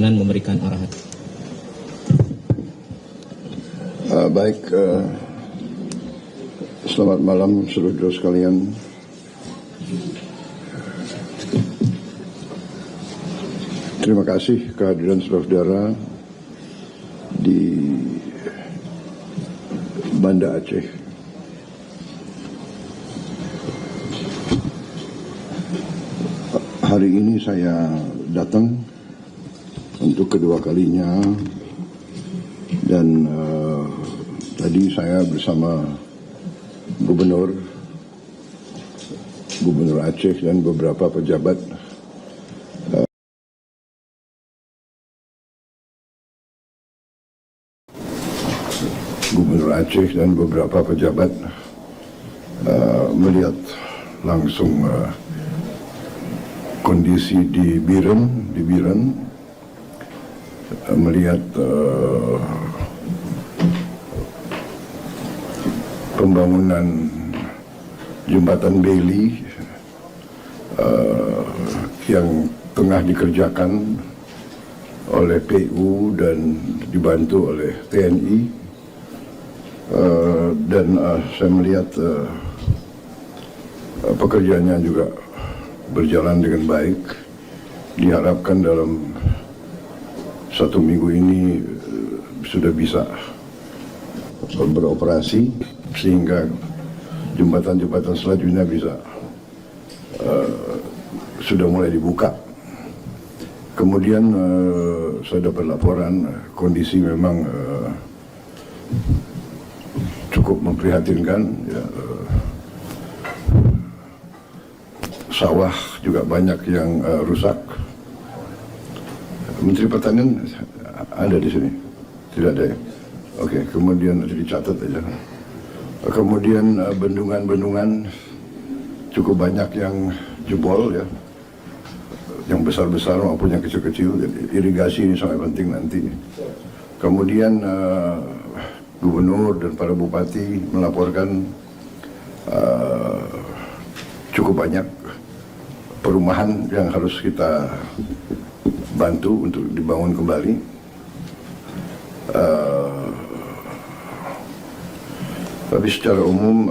memberikan arahan. Baik, selamat malam saudara sekalian. Terima kasih kehadiran saudara-saudara di Banda Aceh. Hari ini saya datang untuk kedua kalinya dan tadi saya bersama Gubernur Aceh dan beberapa pejabat melihat langsung kondisi di Biren, melihat pembangunan jembatan Bailey yang tengah dikerjakan oleh PU dan dibantu oleh TNI, dan saya melihat pekerjaannya juga berjalan dengan baik. Diharapkan dalam 1 minggu ini sudah bisa beroperasi sehingga jembatan-jembatan selanjutnya bisa sudah mulai dibuka. Kemudian saya dapat laporan kondisi memang cukup memprihatinkan, ya. Sawah juga banyak yang rusak. Menteri Pertanian ada di sini? Tidak ada ya? Oke, kemudian nanti dicatat aja. Kemudian bendungan-bendungan cukup banyak yang jebol, ya, yang besar-besar maupun yang kecil-kecil. Jadi irigasi ini sangat penting nanti. Kemudian Gubernur dan para bupati melaporkan cukup banyak perumahan yang harus kita bantu untuk dibangun kembali. Tapi secara umum,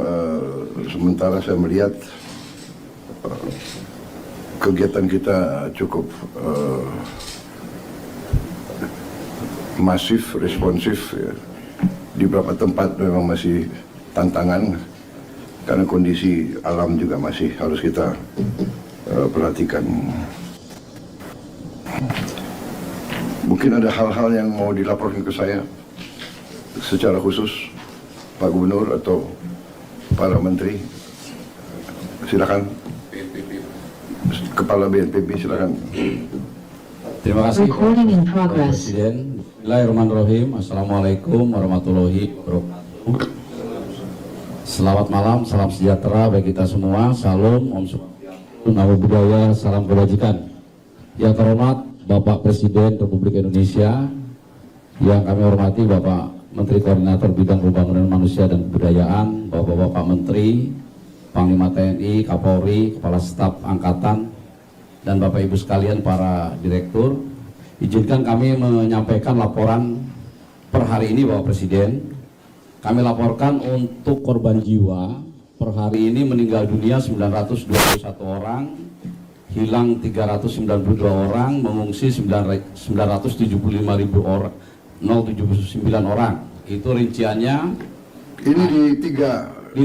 sementara saya melihat kegiatan kita cukup masif, responsif, ya. Di beberapa tempat memang masih tantangan karena kondisi alam juga masih harus kita perhatikan. Mungkin ada hal-hal yang mau dilaporkan ke saya secara khusus, Pak Gubernur atau para menteri. Silakan. Kepala BNPB, silakan. Terima kasih Pak Presiden. Bismillahirrahmanirrahim. Assalamualaikum warahmatullahi wabarakatuh. Selamat malam, salam sejahtera bagi kita semua. Salam, Om Swastiastu, Namo Buddhaya, salam kebajikan. Yang terhormat Bapak Presiden Republik Indonesia, yang kami hormati Bapak Menteri Koordinator Bidang Pembangunan Manusia dan Kebudayaan, Bapak-Bapak Menteri, Panglima TNI, Kapolri, Kepala Staf Angkatan, dan Bapak Ibu sekalian para direktur. Izinkan kami menyampaikan laporan per hari ini Bapak Presiden. Kami laporkan untuk korban jiwa per hari ini meninggal dunia 921 orang, hilang 392 orang, mengungsi 975.000 orang, 079 orang. Itu rinciannya. Ini di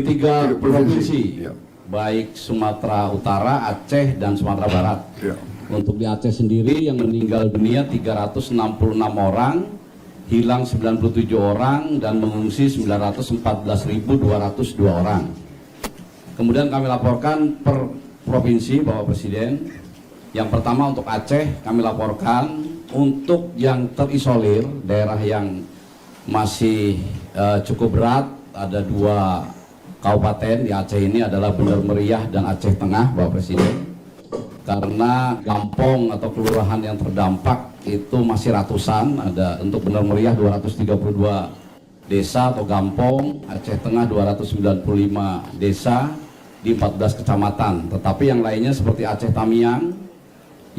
tiga provinsi, ya. Baik Sumatera Utara, Aceh, dan Sumatera Barat. Ya. Untuk di Aceh sendiri yang meninggal dunia 366 orang, hilang 97 orang, dan mengungsi 914.202 orang. Kemudian kami laporkan per provinsi Bapak Presiden. Yang pertama untuk Aceh kami laporkan untuk yang terisolir, daerah yang masih cukup berat, ada 2 kabupaten di Aceh ini adalah Bener Meriah dan Aceh Tengah Bapak Presiden. Karena kampung atau kelurahan yang terdampak itu masih ratusan, ada untuk Bener Meriah 232 desa atau kampung, Aceh Tengah 295 desa di 14 kecamatan. Tetapi yang lainnya seperti Aceh Tamiang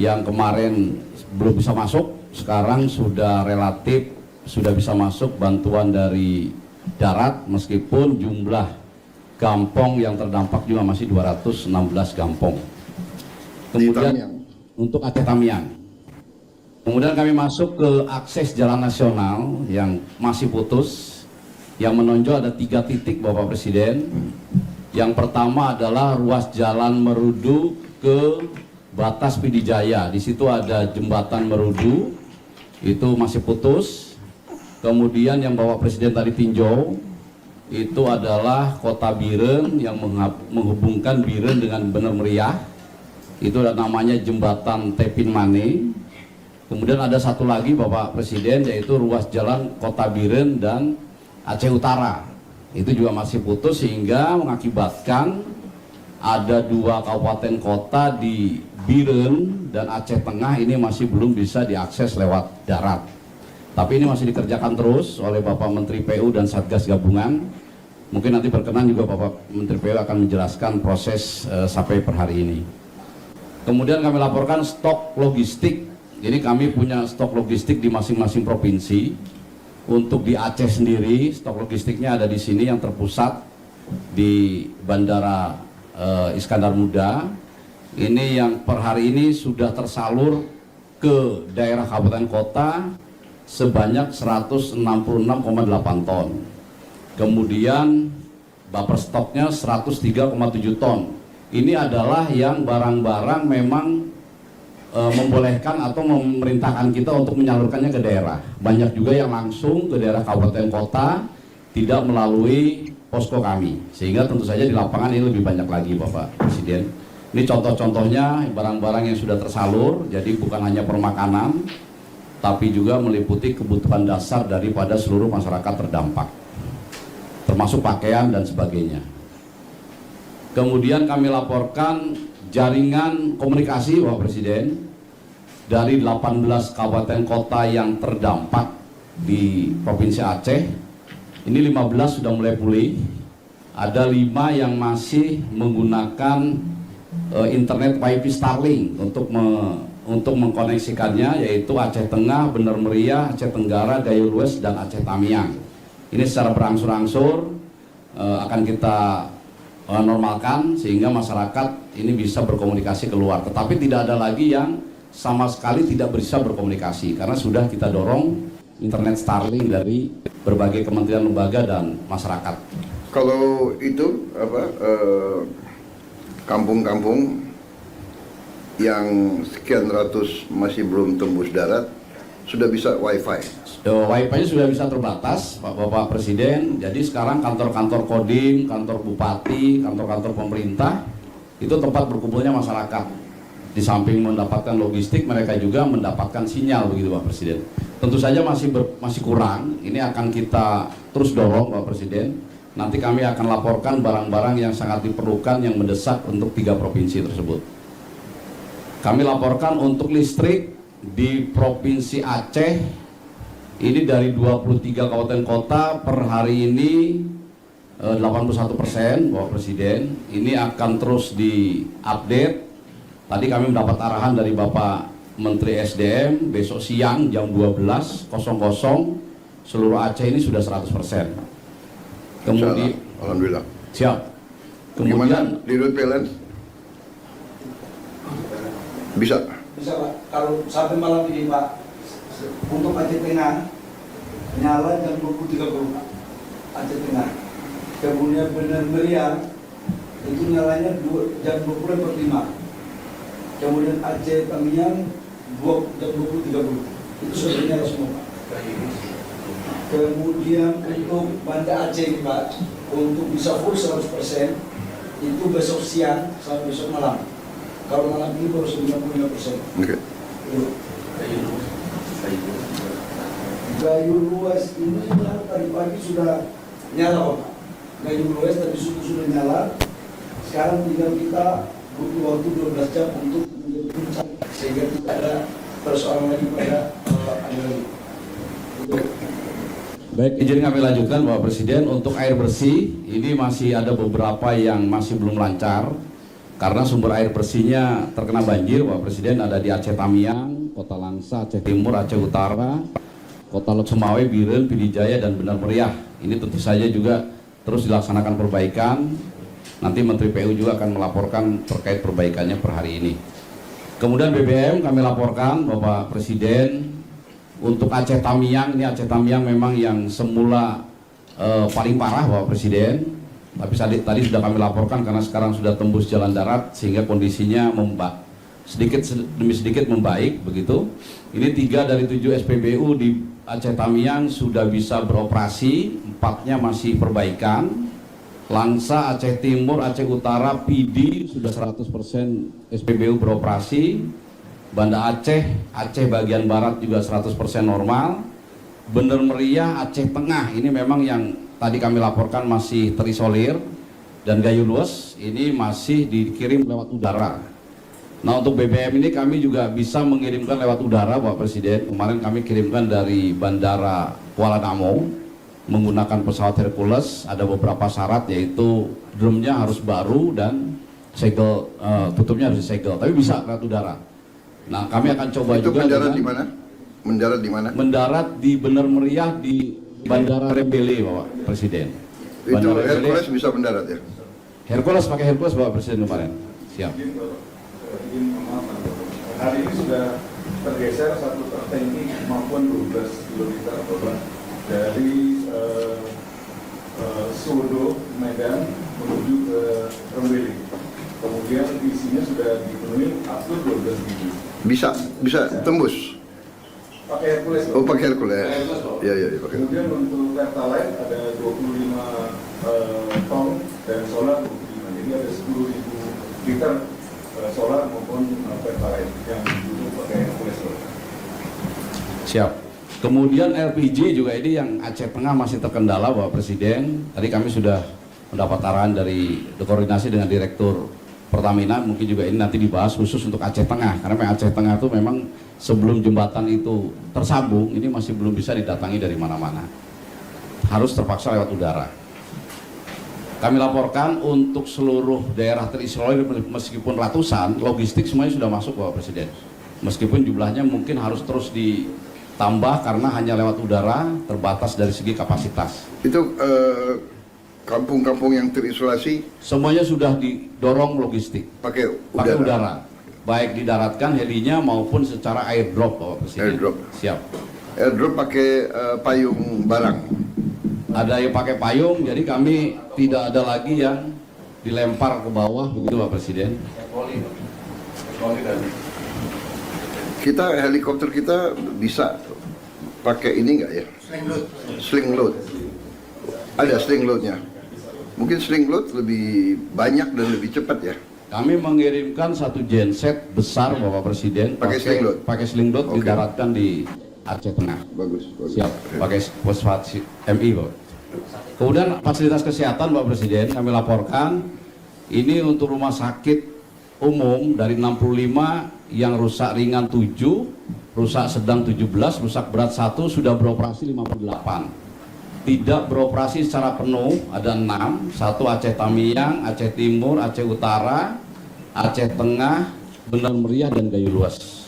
yang kemarin belum bisa masuk sekarang sudah relatif sudah bisa masuk bantuan dari darat, meskipun jumlah gampong yang terdampak juga masih 216 gampong. Kemudian untuk Aceh Tamiang. Kemudian kami masuk ke akses jalan nasional yang masih putus. Yang menonjol ada 3 titik Bapak Presiden. Yang pertama adalah ruas jalan Merudu ke batas Pidijaya. Di situ ada jembatan Merudu, itu masih putus. Kemudian yang Bapak Presiden tadi tinjau, itu adalah Kota Biren yang menghubungkan Biren dengan Bener Meriah. Itu ada namanya jembatan Tepin Mane. Kemudian ada satu lagi Bapak Presiden, yaitu ruas jalan Kota Biren dan Aceh Utara. Itu juga masih putus sehingga mengakibatkan ada 2 kabupaten kota di Biren dan Aceh Tengah ini masih belum bisa diakses lewat darat. Tapi ini masih dikerjakan terus oleh Bapak Menteri PU dan Satgas Gabungan. Mungkin nanti berkenan juga Bapak Menteri PU akan menjelaskan proses sampai per hari ini. Kemudian kami laporkan stok logistik. Jadi kami punya stok logistik di masing-masing provinsi. Untuk di Aceh sendiri, stok logistiknya ada di sini yang terpusat di Bandara Iskandar Muda. Ini yang per hari ini sudah tersalur ke daerah kabupaten kota sebanyak 166,8 ton. Kemudian buffer stoknya 103,7 ton. Ini adalah yang barang-barang memang membolehkan atau memerintahkan kita untuk menyalurkannya ke daerah. Banyak juga yang langsung ke daerah kabupaten kota, tidak melalui posko kami. Sehingga tentu saja di lapangan ini lebih banyak lagi Bapak Presiden. Ini contoh-contohnya barang-barang yang sudah tersalur, jadi bukan hanya permakanan, tapi juga meliputi kebutuhan dasar daripada seluruh masyarakat terdampak, termasuk pakaian dan sebagainya. Kemudian kami laporkan jaringan komunikasi Bapak Presiden dari 18 kabupaten kota yang terdampak di Provinsi Aceh. Ini 15 sudah mulai pulih, ada 5 yang masih menggunakan internet WiFi Starlink untuk mengkoneksikannya, yaitu Aceh Tengah, Bener Meriah, Aceh Tenggara, Gayo Lues, dan Aceh Tamiang. Ini secara berangsur-angsur akan kita normalkan sehingga masyarakat ini bisa berkomunikasi keluar. Tetapi tidak ada lagi yang sama sekali tidak bisa berkomunikasi karena sudah kita dorong internet Starlink dari berbagai kementerian, lembaga, dan masyarakat. Kalau itu kampung-kampung yang sekian ratus masih belum tembus darat sudah bisa wifi. Wifi-nya sudah bisa terbatas Bapak Presiden. Jadi sekarang kantor-kantor Kodim, kantor bupati, kantor-kantor pemerintah itu tempat berkumpulnya masyarakat. Di samping mendapatkan logistik, mereka juga mendapatkan sinyal, begitu Pak Presiden. Tentu saja masih kurang. Ini akan kita terus dorong Pak Presiden. Nanti kami akan laporkan barang-barang yang sangat diperlukan yang mendesak untuk 3 provinsi tersebut. Kami laporkan untuk listrik di Provinsi Aceh. Ini dari 23 kabupaten kota per hari ini 81%, Bapak Presiden. Ini akan terus diupdate. Tadi kami mendapat arahan dari Bapak Menteri SDM, besok siang jam 12.00 seluruh Aceh ini sudah 100%. Kemudian, Alhamdulillah. Siap. Kemudian di Rut PLN bisa Pak, kalau sampai malam ini Pak, untuk Aceh Tengah nyala jam 20.30 Pak, Aceh Tengah. Kemudian Bener Meriah itu nyalanya jam 20.45. Kemudian Aceh Tamiang jam 20.30 itu sudah nyala semua Pak. Kemudian untuk Banda Aceh Pak, untuk bisa full 100% itu besok siang sampai besok malam. Kalau malam ini baru 95%. Oke. Gayo Lues ini tadi pagi sudah nyala Pak. Gayo Lues tadi sudah nyala. Sekarang tinggal kita butuh waktu 12 jam untuk menjadi puncak sehingga tidak ada persoalan lagi pada aliran. Baik, izin kami lanjutkan Bapak Presiden. Untuk air bersih ini masih ada beberapa yang masih belum lancar. karena sumber air bersihnya terkena banjir, Bapak Presiden, ada di Aceh Tamiang, Kota Langsa, Aceh Timur, Aceh Utara, Kota Lot Semawe, Biren, Pidijaya, dan Benar Meriah. Ini tentu saja juga terus dilaksanakan perbaikan. Nanti Menteri PU juga akan melaporkan terkait perbaikannya per hari ini. Kemudian BBM kami laporkan Bapak Presiden untuk Aceh Tamiang. Ini Aceh Tamiang memang yang semula paling parah Bapak Presiden. Tapi tadi sudah kami laporkan karena sekarang sudah tembus jalan darat sehingga kondisinya sedikit demi sedikit membaik begitu. Ini 3 dari 7 SPBU di Aceh Tamiang sudah bisa beroperasi, 4-nya masih perbaikan. Langsa, Aceh Timur, Aceh Utara, PD sudah 100% SPBU beroperasi. Banda Aceh bagian barat juga 100% normal. Benar Meriah, Aceh Tengah ini memang yang tadi kami laporkan masih terisolir, dan Gayo Luas ini masih dikirim lewat udara. Nah, untuk BBM ini kami juga bisa mengirimkan lewat udara Bapak Presiden. Kemarin kami kirimkan dari Bandara Kuala Namu menggunakan pesawat Hercules. Ada beberapa syarat, yaitu drumnya harus baru dan segel tutupnya harus disegel, tapi bisa lewat udara. Nah, kami akan coba itu juga mendarat di mana? Mendarat di mana? Mendarat di Benar Meriah di Bandara Rembele Bapak Presiden. Itu Hercules bisa mendarat ya? Hercules, pakai Hercules Bapak Presiden kemarin. Siap. Hari ini sudah tergeser satu truk tangki maupun 12 km Bapak dari Sodo, Medan menuju ke Rembele. Kemudian isinya sudah dipenuhi up to 12.000. Bisa tembus? Pakai Hercules. Oh, pakai Hercules. Iya, pakai. Kemudian untuk Pertalite ada 25 ton dan solar 25. Jadi ada 10.000 liter solar maupun Pertalite yang dulu pakai Hercules. Siap. Kemudian LPG juga ini yang Aceh Tengah masih terkendala Bapak Presiden. Tadi kami sudah mendapat arahan dari koordinasi dengan Direktur Pertamina, mungkin juga ini nanti dibahas khusus untuk Aceh Tengah, karena Aceh Tengah itu memang sebelum jembatan itu tersambung, ini masih belum bisa didatangi dari mana-mana, harus terpaksa lewat udara. Kami laporkan untuk seluruh daerah terisolir meskipun ratusan, logistik semuanya sudah masuk Bapak Presiden, meskipun jumlahnya mungkin harus terus ditambah karena hanya lewat udara, terbatas dari segi kapasitas. Itu kampung-kampung yang terisolasi semuanya sudah didorong logistik pakai udara, baik didaratkan helinya maupun secara airdrop Bapak Presiden. Airdrop. Siap. Airdrop pakai payung barang. Ada yang pakai payung, jadi kami tidak ada lagi yang dilempar ke bawah begitu Bapak Presiden. Kita helikopter kita bisa pakai ini nggak ya? Sling load. Ada sling loadnya. Mungkin sling load lebih banyak dan lebih cepat ya. Kami mengirimkan satu genset besar Bapak Presiden Pakai sling load? Pakai sling load. Oke. Didaratkan di Aceh Tengah. Bagus. Siap. Pakai fosfat MI Bapak. Kemudian fasilitas kesehatan Bapak Presiden kami laporkan ini untuk rumah sakit umum dari 65 yang rusak ringan 7, rusak sedang 17, rusak berat 1 sudah beroperasi 58. Tidak beroperasi secara penuh ada 6, 1 Aceh Tamiang, Aceh Timur, Aceh Utara, Aceh Tengah, Benar Meriah, dan Gayo Luas.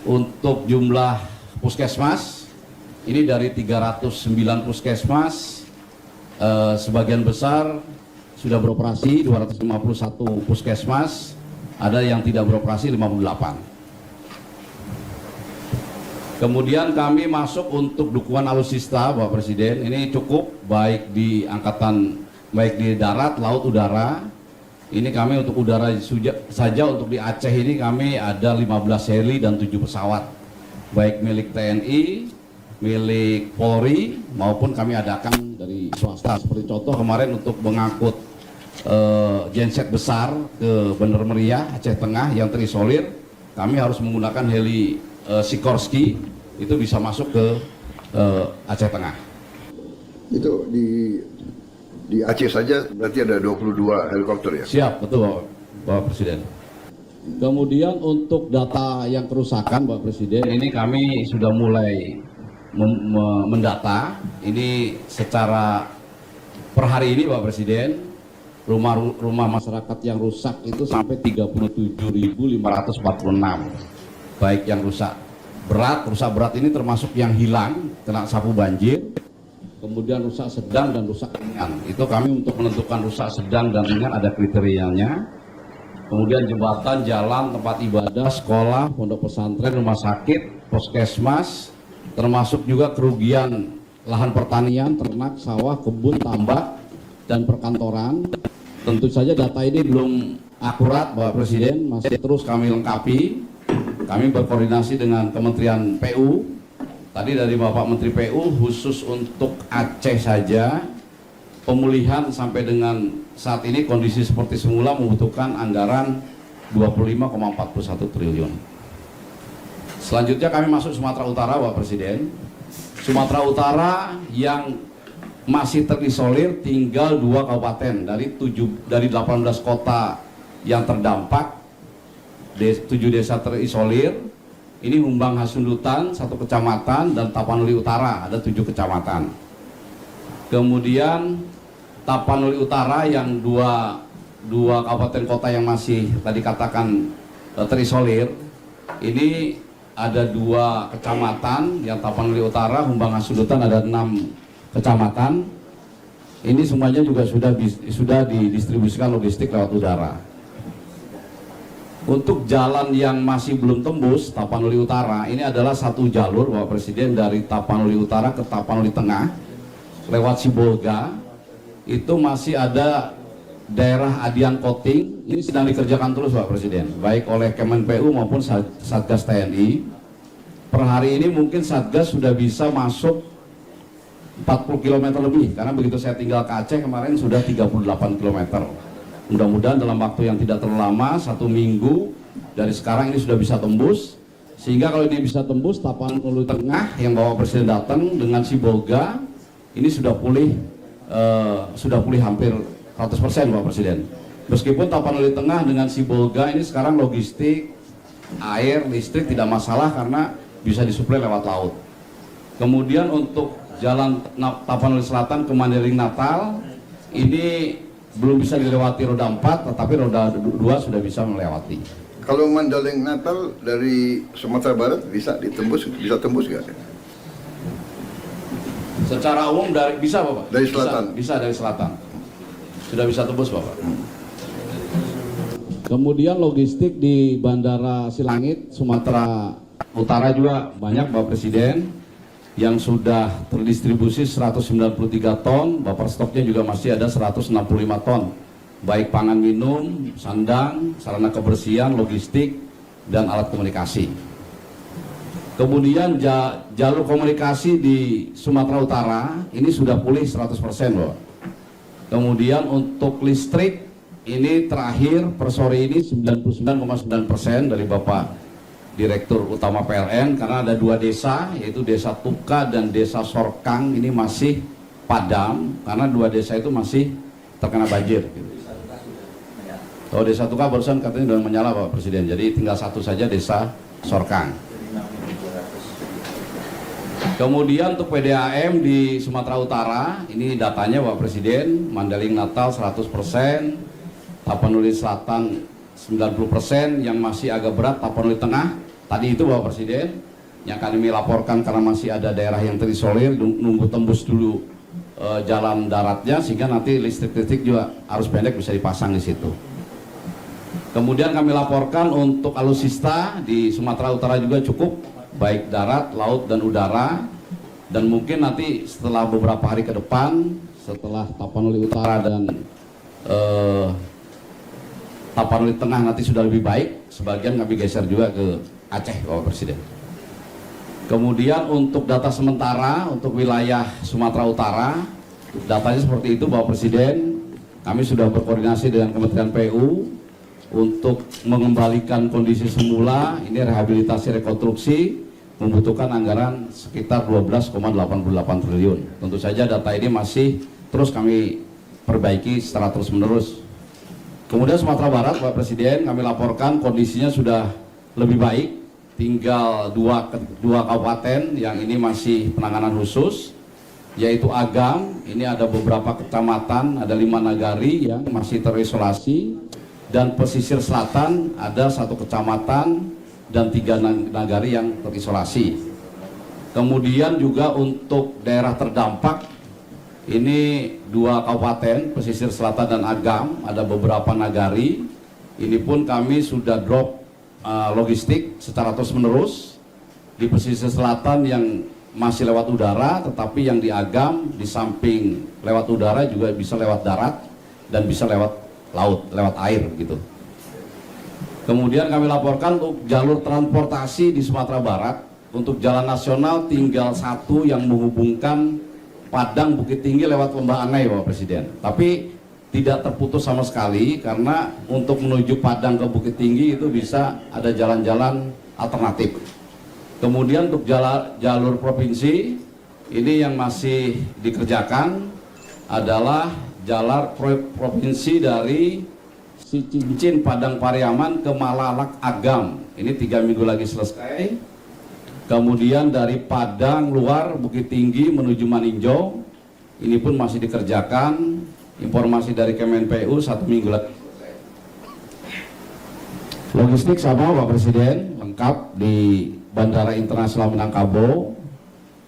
Untuk jumlah puskesmas ini dari 309 puskesmas, sebagian besar sudah beroperasi, 251 puskesmas, ada yang tidak beroperasi 58. Kemudian kami masuk untuk dukungan alutsista Bapak Presiden, ini cukup baik di angkatan, baik di darat, laut, udara. Ini kami untuk udara saja untuk di Aceh ini kami ada 15 heli dan 7 pesawat, baik milik TNI, milik Polri maupun kami adakan dari swasta. Seperti contoh kemarin untuk mengangkut genset besar ke Benar Meriah, Aceh Tengah yang terisolir, kami harus menggunakan heli Sikorsky, itu bisa masuk ke Aceh Tengah. Itu di Aceh saja berarti ada 22 helikopter ya? Siap, betul Bapak Presiden. Kemudian untuk data yang kerusakan Bapak Presiden, ini kami sudah mulai mendata, ini secara per hari ini Bapak Presiden, rumah masyarakat yang rusak itu sampai 37.546, baik yang rusak berat ini termasuk yang hilang kena sapu banjir, kemudian rusak sedang dan rusak ringan. Itu kami untuk menentukan rusak sedang dan ringan ada kriterianya. Kemudian jembatan, jalan, tempat ibadah, sekolah, pondok pesantren, rumah sakit, puskesmas, termasuk juga kerugian lahan pertanian, ternak, sawah, kebun, tambak, dan perkantoran. Tentu saja data ini belum akurat, Bapak Presiden, masih terus kami lengkapi. Kami berkoordinasi dengan Kementerian PU. Tadi dari Bapak Menteri PU khusus untuk Aceh saja, pemulihan sampai dengan saat ini kondisi seperti semula membutuhkan anggaran 25,41 triliun. Selanjutnya kami masuk Sumatera Utara, Bapak Presiden. Sumatera Utara yang masih terisolir tinggal 2 kabupaten dari 18 kota yang terdampak, 7 desa terisolir. Ini Humbang Hasundutan 1 kecamatan dan Tapanuli Utara ada 7 kecamatan. Kemudian Tapanuli Utara yang dua kabupaten kota yang masih tadi katakan terisolir, ini ada 2 kecamatan yang Tapanuli Utara, Humbang Hasundutan ada 6 kecamatan. Ini semuanya juga sudah didistribusikan logistik lewat udara. Untuk jalan yang masih belum tembus Tapanuli Utara, ini adalah 1 jalur Bapak Presiden dari Tapanuli Utara ke Tapanuli Tengah lewat Sibolga. Itu masih ada daerah Adian Koting, ini sedang dikerjakan terus Pak Presiden, baik oleh Kemenpu maupun Satgas TNI. Per hari ini mungkin Satgas sudah bisa masuk 40 km lebih, karena begitu saya tinggal ke Aceh kemarin sudah 38 km. Mudah-mudahan dalam waktu yang tidak terlalu lama, 1 minggu dari sekarang ini sudah bisa tembus. Sehingga kalau ini bisa tembus, Tapanuli Tengah yang Bapak Presiden datang dengan Sibolga, ini sudah pulih hampir 100% Bapak Presiden. Meskipun Tapanuli Tengah dengan Sibolga ini sekarang logistik, air, listrik tidak masalah karena bisa disuplai lewat laut. Kemudian untuk jalan Tapanuli Selatan ke Mandailing Natal, ini belum bisa dilewati roda 4, tetapi roda 2 sudah bisa melewati. Kalau Mandailing Natal dari Sumatera Barat bisa tembus nggak? Secara umum bisa Bapak? Dari selatan? Bisa dari selatan. Sudah bisa tembus Bapak. Kemudian logistik di Bandara Silangit, Sumatera Utara juga banyak Bapak Presiden, yang sudah terdistribusi 193 ton, Bapak stoknya juga masih ada 165 ton, baik pangan minum, sandang, sarana kebersihan, logistik, dan alat komunikasi. Kemudian jalur komunikasi di Sumatera Utara ini sudah pulih 100% Bapak. Kemudian untuk listrik ini terakhir per sore ini 99,9% dari Bapak Direktur Utama PLN, karena ada 2 desa yaitu Desa Tuka dan Desa Sorkang ini masih padam karena 2 desa itu masih terkena banjir. Oh, Desa Tuka barusan katanya sudah menyala Bapak Presiden, jadi tinggal 1 saja Desa Sorkang. Kemudian untuk PDAM di Sumatera Utara, ini datanya Bapak Presiden, Mandailing Natal 100%, Tapanuli Selatan 90%, yang masih agak berat Tapanuli Tengah. Tadi itu Bapak Presiden, yang kami laporkan karena masih ada daerah yang terisolir, nunggu tembus dulu jalan daratnya, sehingga nanti listrik juga arus pendek bisa dipasang di situ. Kemudian kami laporkan untuk alutsista di Sumatera Utara juga cukup, baik darat, laut, dan udara. Dan mungkin nanti setelah beberapa hari ke depan, setelah Tapanuli Utara dan Tapanuli Tengah nanti sudah lebih baik, sebagian kami geser juga ke Aceh Bapak Presiden. Kemudian untuk data sementara untuk wilayah Sumatera Utara, datanya seperti itu Bapak Presiden. Kami sudah berkoordinasi dengan Kementerian PU untuk mengembalikan kondisi semula. Ini rehabilitasi rekonstruksi membutuhkan anggaran sekitar 12,88 triliun. Tentu saja data ini masih terus kami perbaiki secara terus-menerus. Kemudian Sumatera Barat Bapak Presiden, kami laporkan kondisinya sudah lebih baik. Tinggal dua kabupaten yang ini masih penanganan khusus. yaitu Agam. Ini ada beberapa kecamatan, ada 5 nagari yang masih terisolasi, dan pesisir selatan ada 1 kecamatan dan 3 nagari yang terisolasi. Kemudian juga untuk daerah terdampak, ini 2 kabupaten, pesisir selatan dan Agam, ada beberapa nagari. Ini pun kami sudah drop logistik secara terus-menerus. Di pesisir selatan yang masih lewat udara, tetapi yang di Agam di samping lewat udara juga bisa lewat darat dan bisa lewat laut, lewat air gitu. Kemudian kami laporkan untuk jalur transportasi di Sumatera Barat. Untuk jalan nasional tinggal 1 yang menghubungkan Padang Bukit Tinggi lewat Lembah Anai, Bapak Presiden. Tapi tidak terputus sama sekali, karena untuk menuju Padang ke Bukit Tinggi itu bisa ada jalan-jalan alternatif. Kemudian untuk jalur provinsi, ini yang masih dikerjakan adalah jalur provinsi dari Cincin Padang Pariaman ke Malalak Agam. Ini 3 minggu lagi selesai. Kemudian dari Padang luar Bukit Tinggi menuju Maninjau, ini pun masih dikerjakan. Informasi dari Kemenpu 1 minggu lagi selesai. Logistik sama Pak Presiden, lengkap di Bandara Internasional Minangkabau.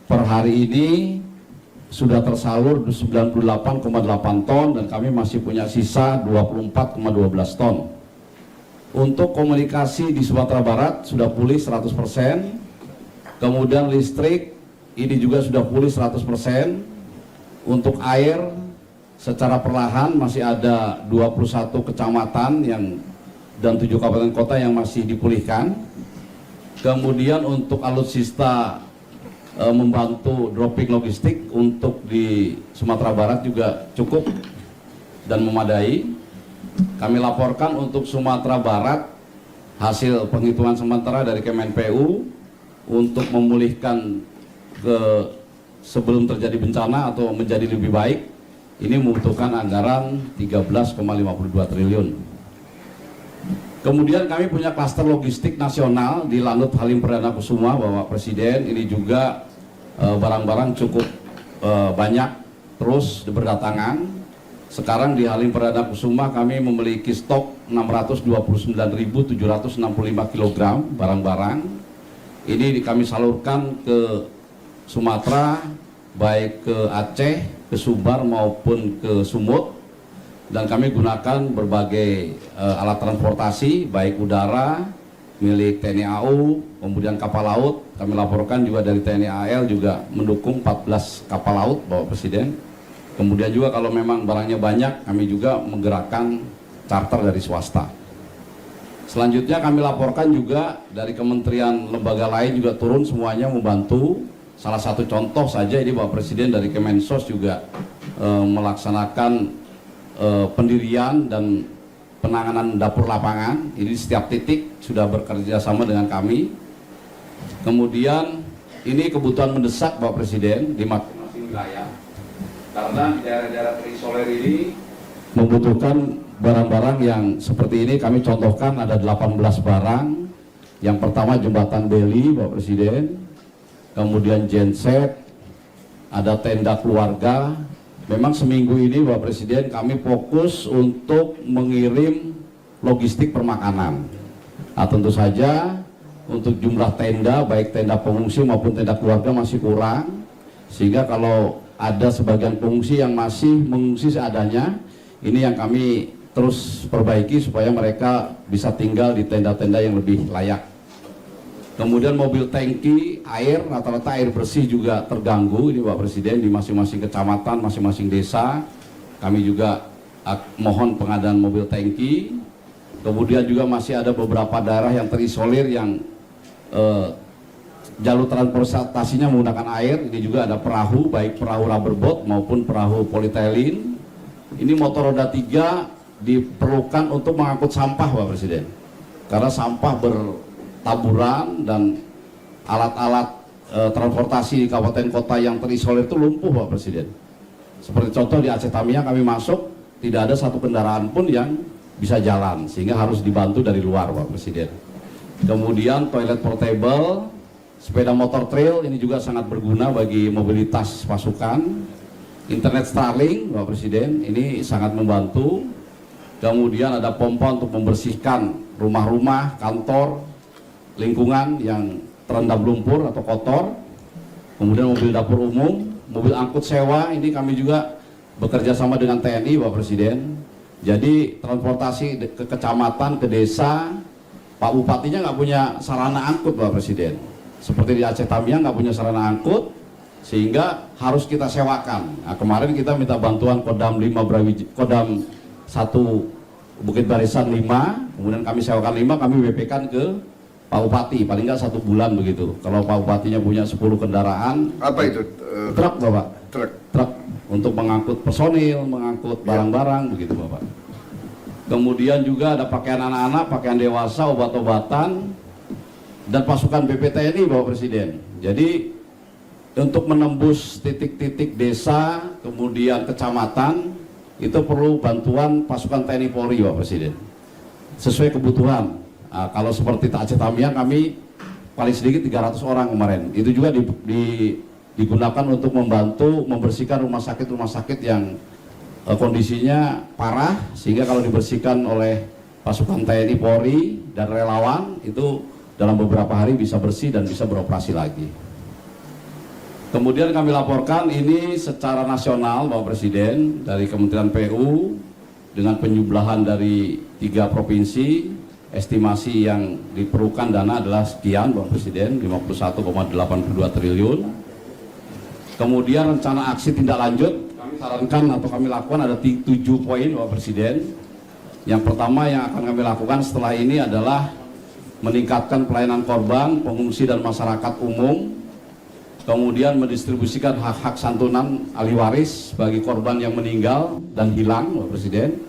Per hari ini sudah tersalur 98,8 ton dan kami masih punya sisa 24,12 ton. Untuk komunikasi di Sumatera Barat sudah pulih 100%. Kemudian listrik ini juga sudah pulih 100%. Untuk air secara perlahan masih ada 21 kecamatan dan 7 kabupaten kota yang masih dipulihkan. Kemudian untuk alutsista membantu dropping logistik untuk di Sumatera Barat juga cukup dan memadai. Kami laporkan untuk Sumatera Barat hasil penghitungan sementara dari Kemenpu untuk memulihkan ke sebelum terjadi bencana atau menjadi lebih baik, ini membutuhkan anggaran 13,52 triliun. Kemudian kami punya klaster logistik nasional di Lanut Halim Perdana Kusuma, Bapak Presiden. Ini juga barang-barang cukup banyak terus berdatangan. Sekarang di Halim Perdana Kusuma kami memiliki stok 629.765 kg barang-barang. Ini kami salurkan ke Sumatera, baik ke Aceh, ke Sumbar maupun ke Sumut, dan kami gunakan berbagai alat transportasi baik udara milik TNI AU, kemudian kapal laut. Kami laporkan juga dari TNI AL juga mendukung 14 kapal laut, Bapak Presiden. Kemudian juga kalau memang barangnya banyak, kami juga menggerakkan charter dari swasta. Selanjutnya kami laporkan juga dari kementerian lembaga lain juga turun semuanya membantu. Salah satu contoh saja ini Bapak Presiden dari Kemensos juga melaksanakan pendirian dan penanganan dapur lapangan. Ini setiap titik sudah bekerja sama dengan kami. Kemudian ini kebutuhan mendesak Bapak Presiden di masing-masing wilayah, karena di daerah-daerah terisolir ini membutuhkan barang-barang yang seperti ini. Kami contohkan ada 18 barang. Yang pertama jembatan Beli, Bapak Presiden. Kemudian genset, ada tenda keluarga. Memang seminggu ini Bapak Presiden kami fokus untuk mengirim logistik permakanan. Nah, tentu saja untuk jumlah tenda, baik tenda pengungsi maupun tenda keluarga masih kurang. Sehingga kalau ada sebagian pengungsi yang masih mengungsi seadanya, ini yang kami terus perbaiki supaya mereka bisa tinggal di tenda-tenda yang lebih layak. Kemudian mobil tangki air, rata-rata air bersih juga terganggu ini Pak Presiden di masing-masing kecamatan, masing-masing desa. Kami juga mohon pengadaan mobil tangki. Kemudian juga masih ada beberapa daerah yang terisolir yang jalur transportasinya menggunakan air. Ini juga ada perahu, baik perahu rubberboat maupun perahu polietilin. Ini motor roda 3 diperlukan untuk mengangkut sampah Pak Presiden, karena sampah bertaburan dan alat-alat transportasi di kabupaten kota yang terisolir itu lumpuh Pak Presiden. Seperti contoh di Aceh Tamiang kami masuk, tidak ada satu kendaraan pun yang bisa jalan, sehingga harus dibantu dari luar Pak Presiden. Kemudian toilet portable Sepeda motor trail ini juga sangat berguna bagi mobilitas pasukan. Internet Starlink, Bapak Presiden, ini sangat membantu. Kemudian ada pompa untuk membersihkan rumah-rumah, kantor, lingkungan yang terendam lumpur atau kotor. Kemudian mobil dapur umum, mobil angkut sewa, ini kami juga bekerja sama dengan TNI, Bapak Presiden. Jadi transportasi ke kecamatan, ke desa, Pak Bupatinya nggak punya sarana angkut, Bapak Presiden. Seperti di Aceh Tamiang nggak punya sarana angkut, sehingga harus kita sewakan. Nah, kemarin kita minta bantuan Kodam 1 Bukit Barisan 5, kemudian kami sewakan 5, kami BP-kan ke Pak Bupati, paling nggak 1 bulan begitu. Kalau Pak Bupatinya punya 10 kendaraan. Apa itu? Truk, Bapak. Truk Untuk mengangkut personil, mengangkut barang-barang, begitu Bapak. Kemudian juga ada pakaian anak-anak, pakaian dewasa, obat-obatan, dan pasukan BPTNI, Bapak Presiden. Jadi untuk menembus titik-titik desa, kemudian kecamatan, itu perlu bantuan pasukan TNI Polri, Bapak Presiden, sesuai kebutuhan. Nah, kalau seperti Aceh Tamiang kami paling sedikit 300 orang kemarin. Itu juga digunakan untuk membantu membersihkan rumah sakit yang kondisinya parah, sehingga kalau dibersihkan oleh pasukan TNI Polri dan relawan itu dalam beberapa hari bisa bersih dan bisa beroperasi lagi. Kemudian kami laporkan ini secara nasional, Bapak Presiden, dari Kementerian PU dengan penjumlahan dari 3 provinsi, estimasi yang diperlukan dana adalah sekian, Bapak Presiden, 51,82 triliun. Kemudian rencana aksi tindak lanjut kami sarankan atau kami lakukan ada 7 poin, Bapak Presiden. Yang pertama yang akan kami lakukan setelah ini adalah meningkatkan pelayanan korban, pengungsi dan masyarakat umum, kemudian mendistribusikan hak-hak santunan ahli waris bagi korban yang meninggal dan hilang, Bapak Presiden.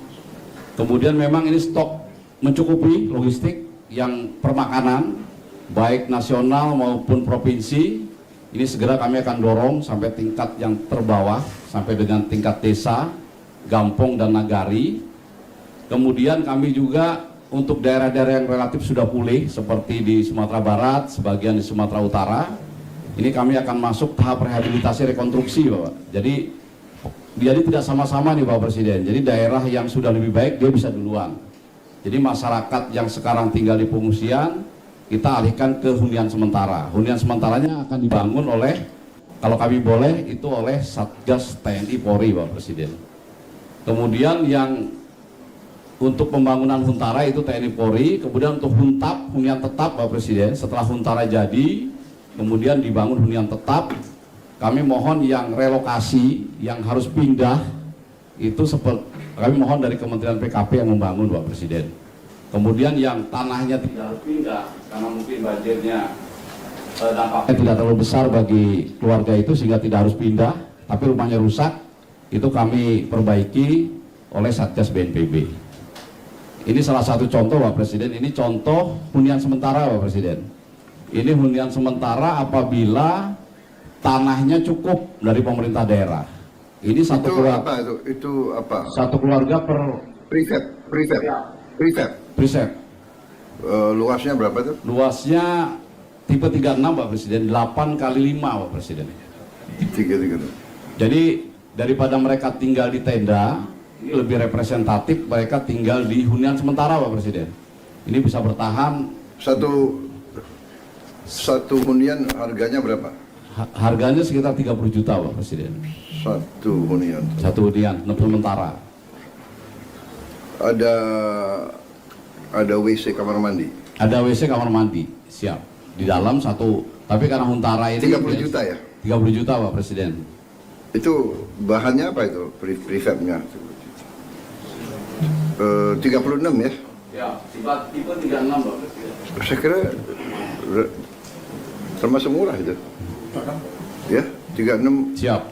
Kemudian memang ini stok mencukupi logistik yang permakanan, baik nasional maupun provinsi. Ini segera kami akan dorong sampai tingkat yang terbawah, sampai dengan tingkat desa, gampong dan nagari. Kemudian kami juga untuk daerah-daerah yang relatif sudah pulih seperti di Sumatera Barat, sebagian di Sumatera Utara, ini kami akan masuk tahap rehabilitasi rekonstruksi, Bapak. Jadi tidak sama-sama nih, Bapak Presiden. Jadi daerah yang sudah lebih baik dia bisa duluan. Jadi masyarakat yang sekarang tinggal di pengungsian kita alihkan ke hunian sementara. Hunian sementaranya akan dibangun oleh, kalau kami boleh, itu oleh Satgas TNI Polri, Bapak Presiden. Kemudian yang untuk pembangunan Huntara itu TNI Polri, kemudian untuk Huntap, hunian tetap, Bapak Presiden, setelah Huntara jadi, kemudian dibangun hunian tetap, kami mohon yang relokasi, yang harus pindah, itu kami mohon dari Kementerian PKP yang membangun, Bapak Presiden. Kemudian yang tanahnya tidak harus pindah, karena mungkin banjirnya dampaknya tidak terlalu besar bagi keluarga itu, sehingga tidak harus pindah, tapi rumahnya rusak, itu kami perbaiki oleh Satgas BNPB. Ini salah satu contoh, Bapak Presiden. Ini contoh hunian sementara, Bapak Presiden. Ini hunian sementara apabila tanahnya cukup dari pemerintah daerah. Ini satu keluarga. Itu apa? Satu keluarga per prefab. Luasnya berapa tuh? Luasnya tipe 36, Bapak Presiden, 8 kali 5, Bapak Presiden. 3. Jadi daripada mereka tinggal di tenda, ini lebih representatif mereka tinggal di hunian sementara, Pak Presiden. Ini bisa bertahan. Satu hunian harganya berapa? Harganya sekitar 30 juta, Pak Presiden. Satu hunian sementara. Ada WC kamar mandi. Ada WC kamar mandi, siap. Di dalam satu, tapi karena Huntara ini 30 juta ya? 30 juta, Pak Presiden. Itu bahannya apa itu? Prefabnya? 36 ya? Ya, tipe 36, Pak Presiden. Saya kira termasuk murah itu. Ya, 36. Siap.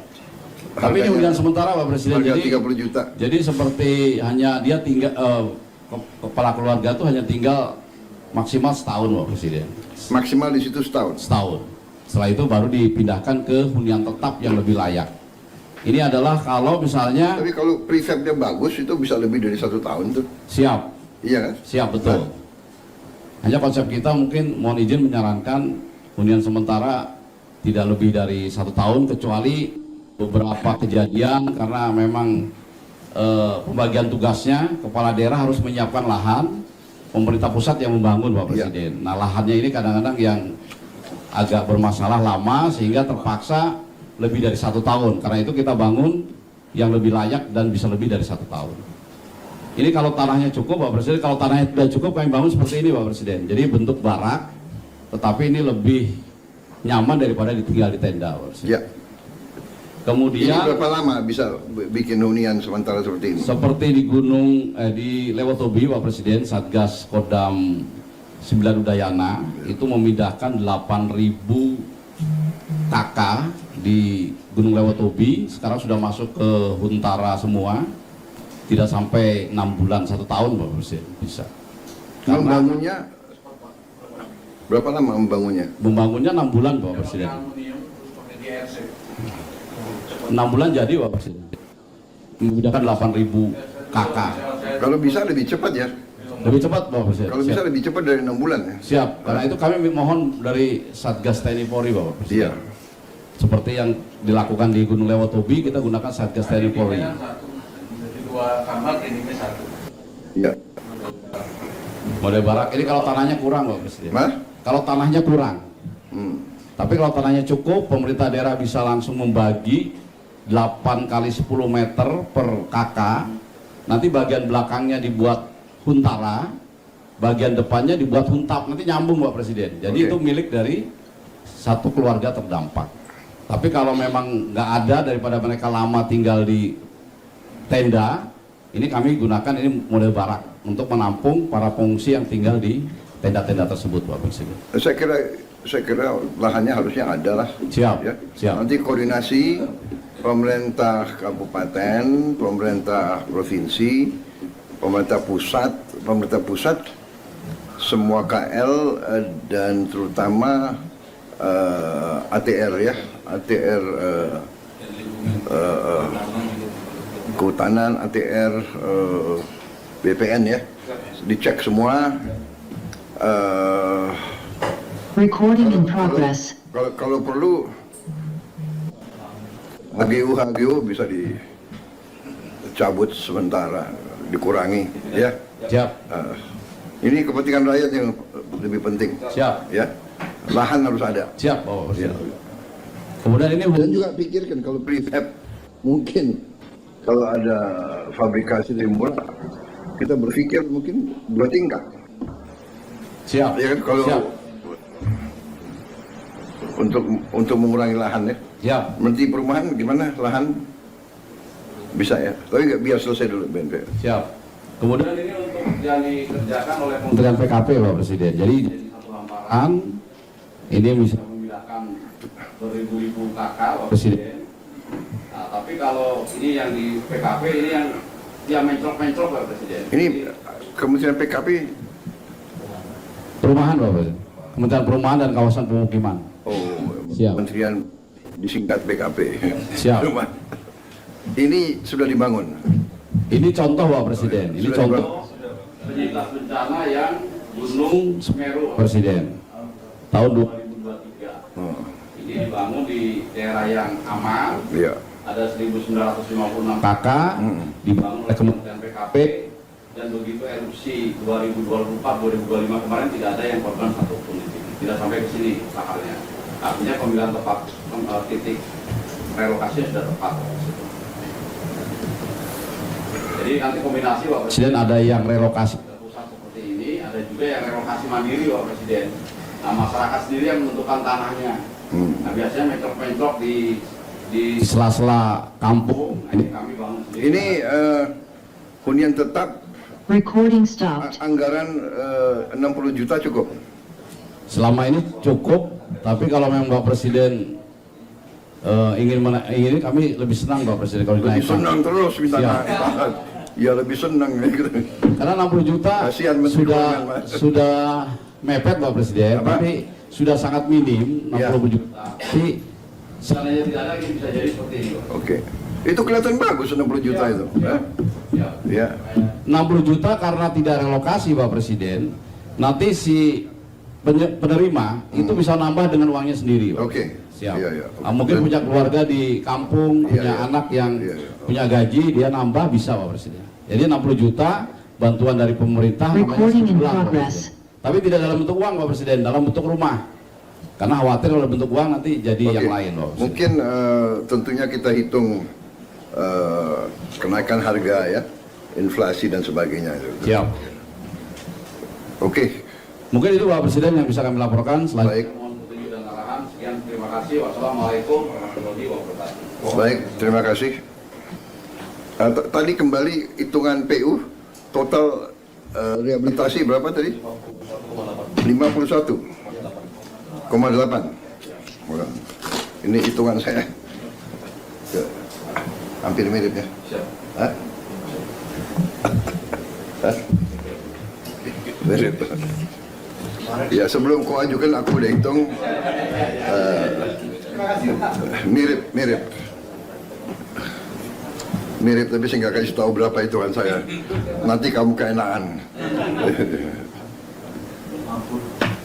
Tapi ini hunian sementara, Pak Presiden. Harga Jadi 30 juta. Jadi seperti hanya dia tinggal kepala keluarga itu hanya tinggal maksimal setahun, Pak Presiden. Maksimal di situ setahun. Setelah itu baru dipindahkan ke hunian tetap yang lebih layak. Ini adalah kalau misalnya. Tapi kalau prefabnya bagus itu bisa lebih dari 1 tahun tuh. Siap. Iya kan? Siap, betul. Hanya konsep kita mungkin mohon izin menyarankan hunian sementara tidak lebih dari 1 tahun, kecuali beberapa kejadian karena memang pembagian tugasnya kepala daerah harus menyiapkan lahan, pemerintah pusat yang membangun Pak Presiden. Nah, lahannya ini kadang-kadang yang agak bermasalah lama sehingga terpaksa lebih dari 1 tahun. Karena itu kita bangun yang lebih layak dan bisa lebih dari 1 tahun. Ini kalau tanahnya cukup Pak Presiden, kalau tanahnya tidak cukup kami bangun seperti ini Pak Presiden. Jadi bentuk barak, tetapi ini lebih nyaman daripada tinggal di tenda Pak Presiden. Ya. Kemudian Ini berapa lama bisa bikin hunian sementara seperti ini? seperti di di Lewotobi Pak Presiden, Satgas Kodam 9 Udayana itu memindahkan 8.000 KK di Gunung Lewotobi, sekarang sudah masuk ke Huntara semua, tidak sampai 6 bulan 1 tahun Pak Presiden bisa. Membangunnya berapa lama membangunnya? Membangunnya 6 bulan Pak Presiden. 6 bulan jadi Pak Presiden. Memindahkan 8.000 KK. Kalau bisa lebih cepat ya. Lebih cepat Pak Presiden. Kalau bisa lebih cepat dari 6 bulan ya. Siap, karena itu kami mohon dari Satgas TNI Polri Bapak Presiden. Iya. Seperti yang dilakukan di Gunung Lewotobi, kita gunakan Satgas TNI Polri. Dua kamar, ini satu. Iya. Model barak ini kalau tanahnya kurang Bapak Presiden. Mas? Kalau tanahnya kurang. Hmm. Tapi kalau tanahnya cukup, pemerintah daerah bisa langsung membagi 8 kali 10 meter per KK. Nanti bagian belakangnya dibuat huntara, bagian depannya dibuat huntap. Nanti nyambung Pak Presiden. Jadi Oke. itu milik dari satu keluarga terdampak. Tapi kalau memang nggak ada daripada mereka lama tinggal di tenda, ini kami gunakan ini model barak untuk menampung para pengungsi yang tinggal di tenda-tenda tersebut Pak Presiden. Saya kira lahannya harusnya ada lah. Siap, Ya. siap. Nanti koordinasi pemerintah kabupaten, pemerintah provinsi, pemerintah pusat, semua KL dan terutama ATR ya, ATR kehutanan, ATR BPN ya, dicek semua. Recording in progress. Kalau perlu HGU bisa dicabut sementara, dikurangi ya. Siap, Ini kepentingan rakyat yang lebih penting siap, ya. Lahan harus ada. siap Pak Ya. Presiden. Kemudian ini Dan juga pikirkan kalau prefab mungkin kalau ada fabrikasi lebih murah, kita berpikir mungkin 2 tingkat. siap, Ya kan kalau siap, untuk mengurangi lahan ya. siap. Menteri Perumahan gimana lahan bisa ya, tapi nggak biar selesai dulu BNPB. Siap. Kemudian ini untuk yang dikerjakan oleh Kementerian PKP Pak Presiden. Jadi satu hamparan ini bisa memindahkan beribu-ribu KK Pak Presiden. Nah, tapi kalau ini yang di PKP ini yang mencrok-mencrok Pak Presiden. Ini Kementerian PKP. Perumahan Pak Presiden. Kementerian Perumahan dan Kawasan Pemukiman. Oh, Siap. Kementerian disingkat PKP. Siap. Rumah. Ini sudah dibangun. Ini contoh Pak Presiden. Ini Sudah contoh penyintas bencana yang Gunung Semeru Pak Presiden. Tahun 2023. Oh, Ini dibangun di daerah yang aman. iya. Ada 1956 KK dibangun oleh Kementerian PKP, dan begitu erupsi 2024-2025 kemarin tidak ada yang korban satupun di sini. Tidak sampai ke sini laharnya. Artinya pemilihan tepat titik relokasinya sudah tepat. Jadi nanti kombinasi Pak Presiden, ada yang relokasi ke pusat seperti ini, ada juga yang relokasi mandiri Pak Presiden. Nah, masyarakat sendiri yang menentukan tanahnya. Nah, biasanya mencrok-mencrok di sela-sela kampung. Ini kami bangun sendiri. Ini hunian tetap Recording stopped. anggaran 60 juta cukup. Selama ini cukup, tapi kalau memang Pak Presiden ingin kami lebih senang Pak Presiden kalau Lebih dinaikkan. senang terus minta Siap. naik. Ya lebih senang gitu. Karena 60 juta Kasihan Menteri Keuangan, Pak. sudah mepet Pak Presiden, Apa? tapi sudah sangat minim 60 Ya. juta. Tapi seandainya tidak ada, ini bisa jadi seperti ini Pak. Oke. Itu kelihatan bagus 60 juta itu. Ya. Ya. Ya. 60 juta karena tidak relokasi Pak Presiden. Nanti si penerima itu bisa nambah dengan uangnya sendiri, Pak. Oke. Siap. Iya, iya. Mungkin Dan- punya keluarga di kampung, Iya, punya iya. anak yang Iya, iya. punya gaji, dia nambah bisa, Pak Presiden. Jadi 60 juta bantuan dari pemerintah namanya Recording in sebulan, Pak progress. Presiden. Tapi tidak dalam bentuk uang, Pak Presiden, dalam bentuk rumah. Karena khawatir kalau bentuk uang nanti jadi Oke. yang lain, Pak Presiden. Mungkin tentunya kita hitung kenaikan harga ya, inflasi dan sebagainya. Siap. Oke. Mungkin itu Pak Presiden yang bisa kami laporkan. Baik. Mohon petunjuk dan arahan. Sekian, terima kasih. Wassalamualaikum warahmatullahi wabarakatuh. Baik, terima kasih. Tadi kembali hitungan PU total rehabilitasi berapa tadi? 51,8. Ini hitungan saya. Hampir mirip ya. Hah? Hah? Mirip. Ya sebelum kau ajukan aku udah hitung. Mirip tapi saya nggak kasih tahu berapa hitungan saya. Nanti kamu keenaan.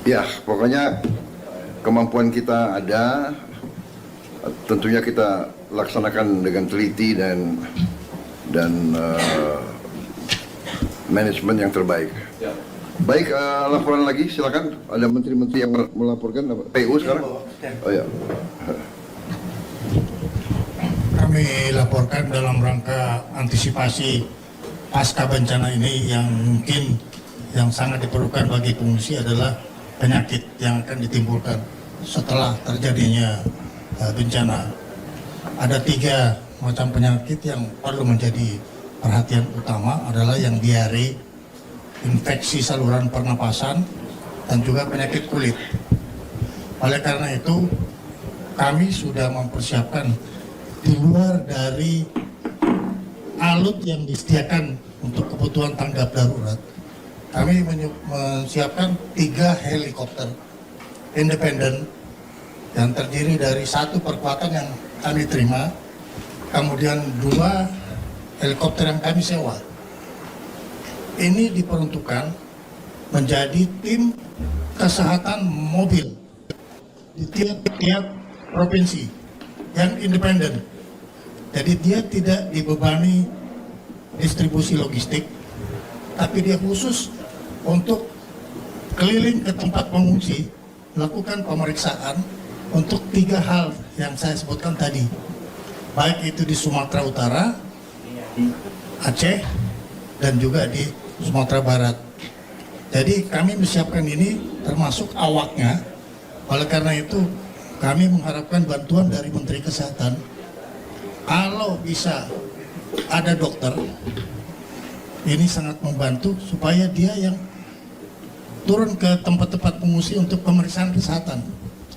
Ya pokoknya kemampuan kita ada. Tentunya kita laksanakan dengan teliti dan manajemen yang terbaik. Baik, laporan lagi silakan. Ada menteri-menteri yang melaporkan apa? PU sekarang? Oh ya. Kami laporkan dalam rangka antisipasi pasca bencana ini yang mungkin yang sangat diperlukan bagi pengungsi adalah penyakit yang akan ditimbulkan setelah terjadinya bencana. Ada 3 macam penyakit yang perlu menjadi perhatian utama adalah yang diare, infeksi saluran pernapasan, dan juga penyakit kulit. Oleh karena itu, kami sudah mempersiapkan di luar dari alut yang disediakan untuk kebutuhan tanggap darurat. Kami menyiapkan 3 helikopter independen yang terdiri dari 1 perkuatan yang kami terima, kemudian 2 helikopter yang kami sewa. Ini diperuntukkan menjadi tim kesehatan mobil di tiap-tiap provinsi yang independen. Jadi dia tidak dibebani distribusi logistik, tapi dia khusus untuk keliling ke tempat pengungsi, melakukan pemeriksaan untuk 3 hal yang saya sebutkan tadi, baik itu di Sumatera Utara, Aceh, dan juga di Sumatera Barat. Jadi kami menyiapkan ini termasuk awaknya. Oleh karena itu kami mengharapkan bantuan dari Menteri Kesehatan. Kalau bisa ada dokter, ini sangat membantu supaya dia yang turun ke tempat-tempat pengungsi untuk pemeriksaan kesehatan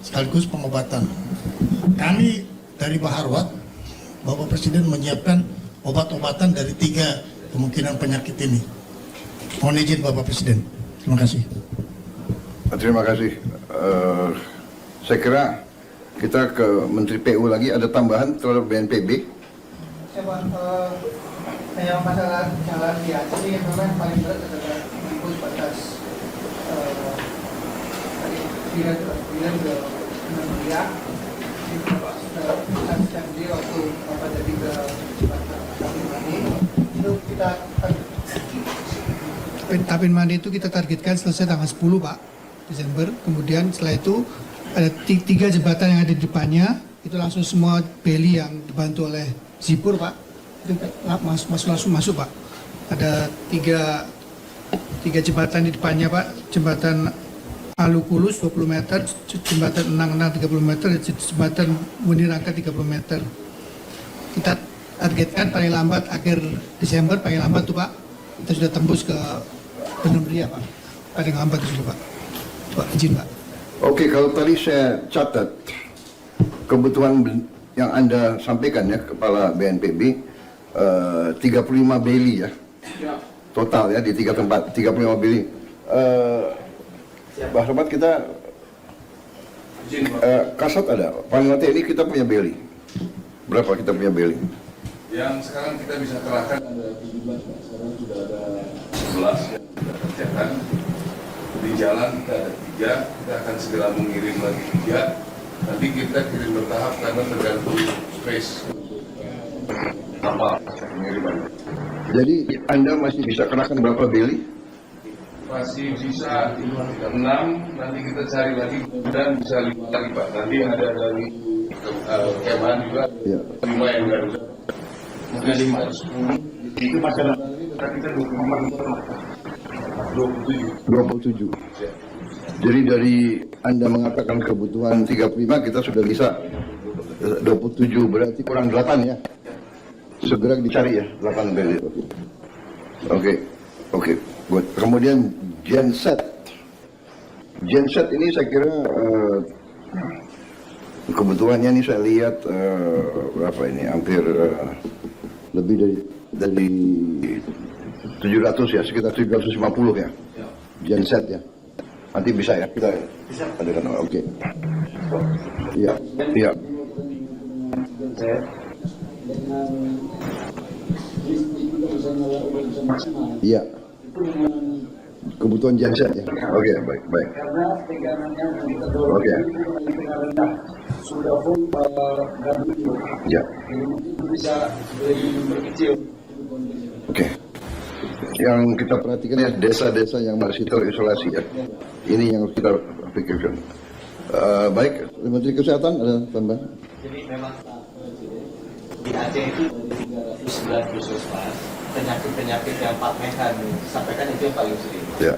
sekaligus pengobatan. Kami dari Baharwat, Bapak Presiden menyiapkan obat-obatan dari 3 kemungkinan penyakit ini. Mohon izin Bapak Presiden. Terima kasih. Terima kasih. Saya kira kita ke Menteri PU lagi. Ada tambahan terhadap BNPB? Yang masalah jalan di Aceh yang memang paling berat adalah mengikut batas Bilan ke Media. Yang dia waktu jadi ke itu kita Tapin Mandi itu kita targetkan selesai tanggal 10 Pak Desember. Kemudian setelah itu ada 3 jembatan yang ada di depannya itu langsung semua beli yang dibantu oleh Zipur Pak itu langsung masuk Pak. Ada 3 jembatan di depannya Pak. Jembatan Alukulus 20 meter, jembatan Enang-Enang 30 meter, dan jembatan Munirangka 30 meter. Kita targetkan paling lambat akhir Desember, paling lambat tuh Pak kita sudah tembus ke Benar Meriah Pak, paling lambat dulu Pak. Pak izin Pak. Oke, kalau tadi saya catat kebutuhan yang Anda sampaikan ya Kepala BNPB 35 beli ya total ya di 3 tempat 35 beli. Pak Sobat kita Kasat ada, Panglima TNI kita punya beli. Berapa kita punya beli? Yang sekarang kita bisa kerahkan ada 17, sekarang sudah ada 11 yang kita kerjakan. di jalan kita ada 3, kita akan segera mengirim lagi 3. Nanti kita kirim bertahap karena tergantung space kapal pengiriman. Jadi Anda masih bisa kenakan berapa beli? Masih bisa 6, nanti kita cari lagi dan bisa 5 lagi Pak. Nanti ada dari Kemhan juga, Ya. 5 yang Garuda. Mungkin 5 atau 10. Itu masalah kita 27. Jadi dari Anda mengatakan kebutuhan 35, kita sudah bisa 27, berarti kurang 8 ya. Segera dicari ya, 8 beli. Oke. Good. Kemudian genset. Genset ini saya kira kebutuhannya ini saya lihat berapa ini, hampir lebih dari 700 ya, sekitar 750 ya. Genset ya. Nanti bisa ya kita adakan. Oke. Iya. Iya. Kebutuhan genset ya. Oke, baik. Oke. Ya. Oke. Yang kita perhatikan ya desa-desa yang masih terisolasi ya. Ini yang harus kita pikirkan. Baik, Menteri Kesehatan ada tambahan? Jadi memang di Aceh itu 309 puskesmas, penyakit-penyakit yang Pak Menhan sampaikan itu yang paling sering. Ya.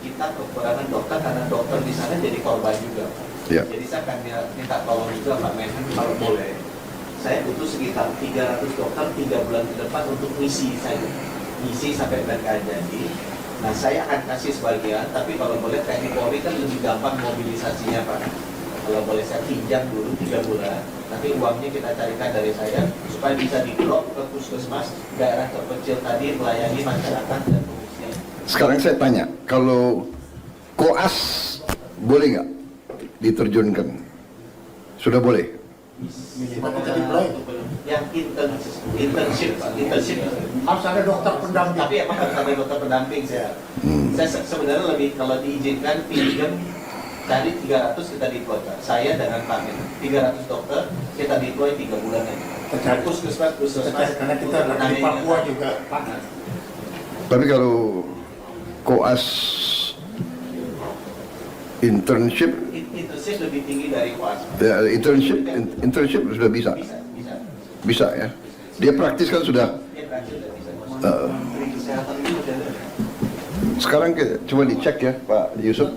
Kita kekurangan dokter karena dokter di sana jadi korban juga. Ya. Jadi saya akan minta tolong juga Pak Menhan kalau boleh. Saya butuh sekitar 300 dokter 3 bulan ke depan untuk misi saja. Misi sampai berkah jadi. Nah saya akan kasih sebagian, tapi kalau boleh TNI Polri kan lebih gampang mobilisasinya Pak. Kalau boleh saya pinjam dulu 3 bulan, nanti uangnya kita carikan dari saya supaya bisa di-drop ke puskesmas daerah terpencil tadi melayani masyarakat dan pengungsian. Sekarang saya tanya, kalau koas boleh nggak diterjunkan? Sudah boleh? Yang internship Harus ada dokter pendamping. tapi emang harus ada dokter pendamping saya. Saya sebenarnya lebih kalau diizinkan pinjam tadi 300 kita deploy Pak. Saya dengan Pak Men 300 dokter kita deploy 3 bulan aja. Puskesmas Karena kita di Papua juga Pak. Tapi kalau koas internship lebih tinggi dari kuas. ya, internship sudah bisa. Bisa ya. Dia praktis kan sudah. Sekarang coba dicek ya Pak Yusuf.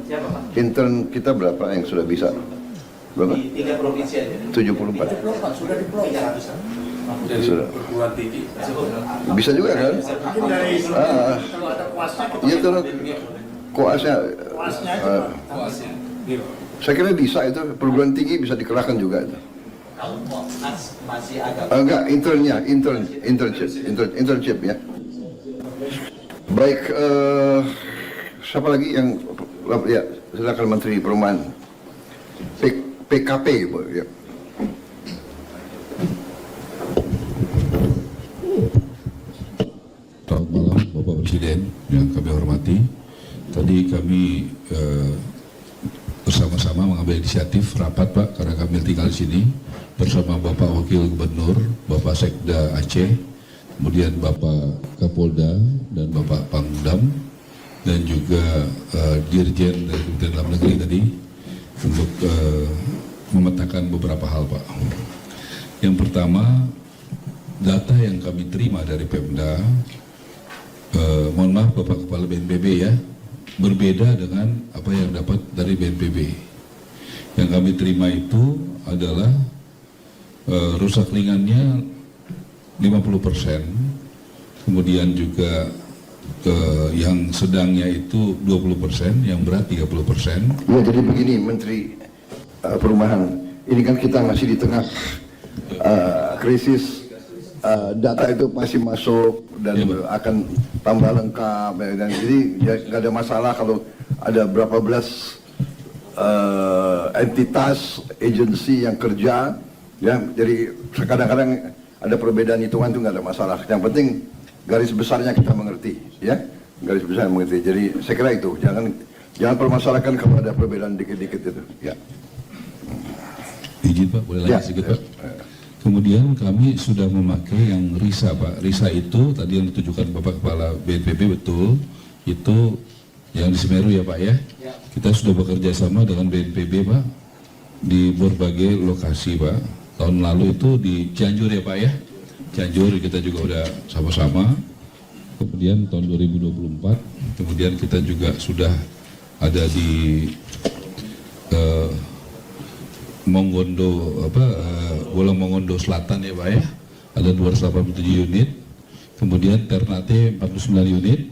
Intern kita berapa yang sudah bisa? Berapa? Di 3 provinsi aja. 74. Sudah deploy. Sudah. perguruan tinggi. Bisa juga kan? Mungkin dari kalau ada kuasnya kita Iya tuh koasnya. kuasnya Saya kira bisa itu, perguruan tinggi bisa dikerahkan juga itu. Kalau Koas masih agak Enggak, internship ya. Baik, siapa lagi yang ya silakan Menteri Perumahan. PKP Bu ya. Selamat malam Bapak Presiden yang kami hormati. Tadi kami bersama-sama mengambil inisiatif rapat Pak, karena kami tinggal di sini bersama Bapak Wakil Gubernur, Bapak Sekda Aceh, kemudian Bapak Kapolda dan Bapak Pangdam, dan juga Dirjen dari Kementerian Dalam Negeri tadi untuk memetakan beberapa hal Pak. Yang pertama, data yang kami terima dari Pemda, mohon maaf Bapak Kepala BNPB ya, berbeda dengan apa yang dapat dari BNPB. Yang kami terima itu adalah rusak ringannya 50%, kemudian juga yang sedangnya itu 20%, yang berat 30%. Ya jadi begini Menteri Perumahan, ini kan kita masih di tengah krisis. Data itu masih masuk dan akan tambah lengkap dan jadi nggak ada masalah kalau ada berapa belas entitas agensi yang kerja ya, jadi kadang-kadang ada perbedaan hitungan itu nggak ada masalah, yang penting garis besarnya kita mengerti ya, garis besar mengerti. Jadi saya kira itu Jangan permasalahkan kalau ada perbedaan dikit-dikit itu. Ya. Izin Pak, boleh lagi sedikit Pak? Kemudian kami sudah memakai yang RISA Pak. RISA itu tadi yang ditujukan Bapak Kepala BNPB betul, itu yang di Semeru ya Pak ya. Kita sudah bekerja sama dengan BNPB Pak di berbagai lokasi Pak. Tahun lalu itu di Cianjur ya Pak ya. Cianjur kita juga udah sama-sama. Kemudian tahun 2024, kemudian kita juga sudah ada di Mongondo Bolang Mongondo Selatan ya Pak ya, ada 287 unit, kemudian Ternate 49 unit,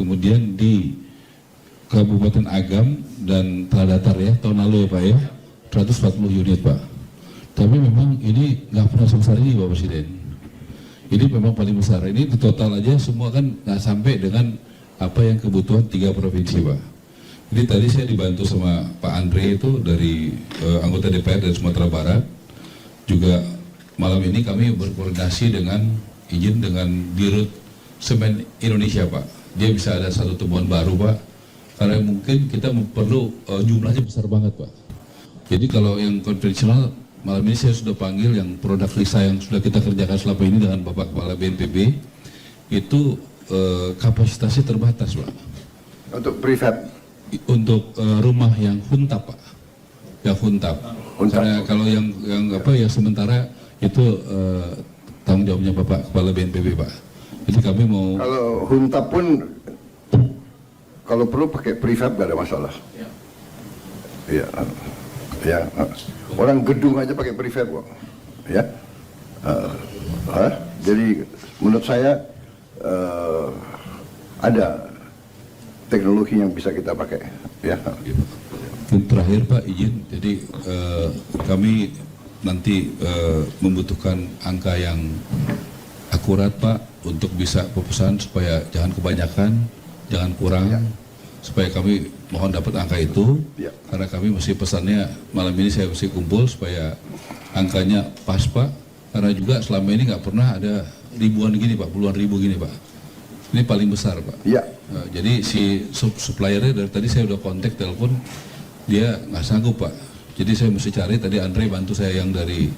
kemudian di Kabupaten Agam dan Tradatar ya tahun lalu ya Pak ya 140 unit Pak. Tapi memang ini nggak pernah sebesar ini Pak Presiden. Ini memang paling besar. Ini di total aja semua kan nggak sampai dengan apa yang kebutuhan 3 provinsi Pak. Jadi tadi saya dibantu sama Pak Andre itu dari anggota DPR dari Sumatera Barat. Juga malam ini kami berkoordinasi dengan Dirut Semen Indonesia Pak. Dia bisa ada satu temuan baru Pak. Karena mungkin kita perlu jumlahnya besar banget Pak. Jadi kalau yang konvensional malam ini saya sudah panggil yang produk RISA yang sudah kita kerjakan selama ini dengan Bapak Kepala BNPB itu kapasitasnya terbatas Pak. Untuk prefab? Untuk rumah yang huntap Pak, yang huntap. Karena kalau yang sementara itu tanggung jawabnya Bapak Kepala BNPB Pak. Jadi kami mau. Kalau huntap pun kalau perlu pakai prefab gak ada masalah. Iya. Ya. Orang gedung aja pakai prefab kok. Ya. Jadi menurut saya ada teknologi yang bisa kita pakai, ya. Dan terakhir Pak izin, jadi kami nanti membutuhkan angka yang akurat Pak untuk bisa pepesan supaya jangan kebanyakan, jangan kurang, supaya kami mohon dapat angka itu, karena kami mesti pesannya malam ini saya mesti kumpul supaya angkanya pas Pak, karena juga selama ini nggak pernah ada ribuan gini Pak, puluhan ribu gini Pak. Ini paling besar Pak. Iya. Jadi si suppliernya dari tadi saya udah kontak telepon, dia nggak sanggup Pak. Jadi saya mesti cari, tadi Andre bantu saya yang dari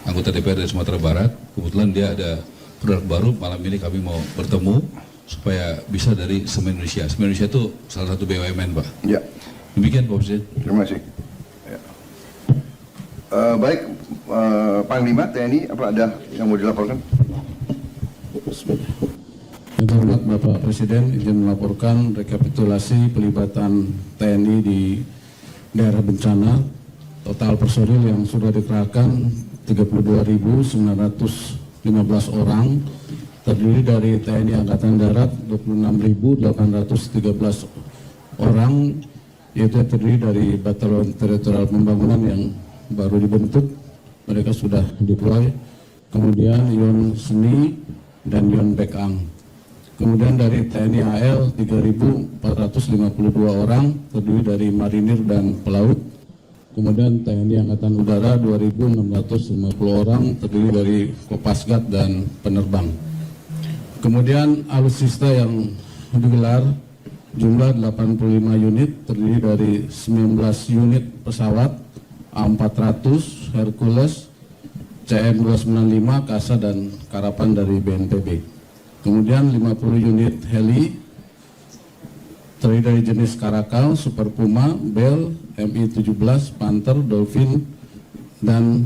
anggota DPR dari Sumatera Barat. Kebetulan dia ada produk baru, malam ini kami mau bertemu supaya bisa dari Semen Indonesia. Semen Indonesia itu salah satu BUMN Pak. Iya. Demikian Pak Presiden. Terima kasih. Ya. Baik, Panglima TNI, apa ada yang mau dilaporkan? Yang terhormat Bapak Presiden, izin melaporkan rekapitulasi pelibatan TNI di daerah bencana. Total personil yang sudah dikerahkan 32.915 orang, terdiri dari TNI Angkatan Darat 26.813 orang, yaitu terdiri dari Batalion Teritorial Pembangunan yang baru dibentuk, mereka sudah deploy, kemudian Yon Seni dan Yon Bekang. Kemudian dari TNI AL 3.452 orang, terdiri dari marinir dan pelaut. Kemudian TNI Angkatan Udara 2.650 orang, terdiri dari Kopasgat dan penerbang. Kemudian alutsista yang digelar jumlah 85 unit, terdiri dari 19 unit pesawat A400, Hercules, CM295, Kasa dan Karapan dari BNPB. Kemudian 50 unit heli terdiri dari jenis Karakal, Super Puma, Bell, Mi-17, Panther, Dolphin, dan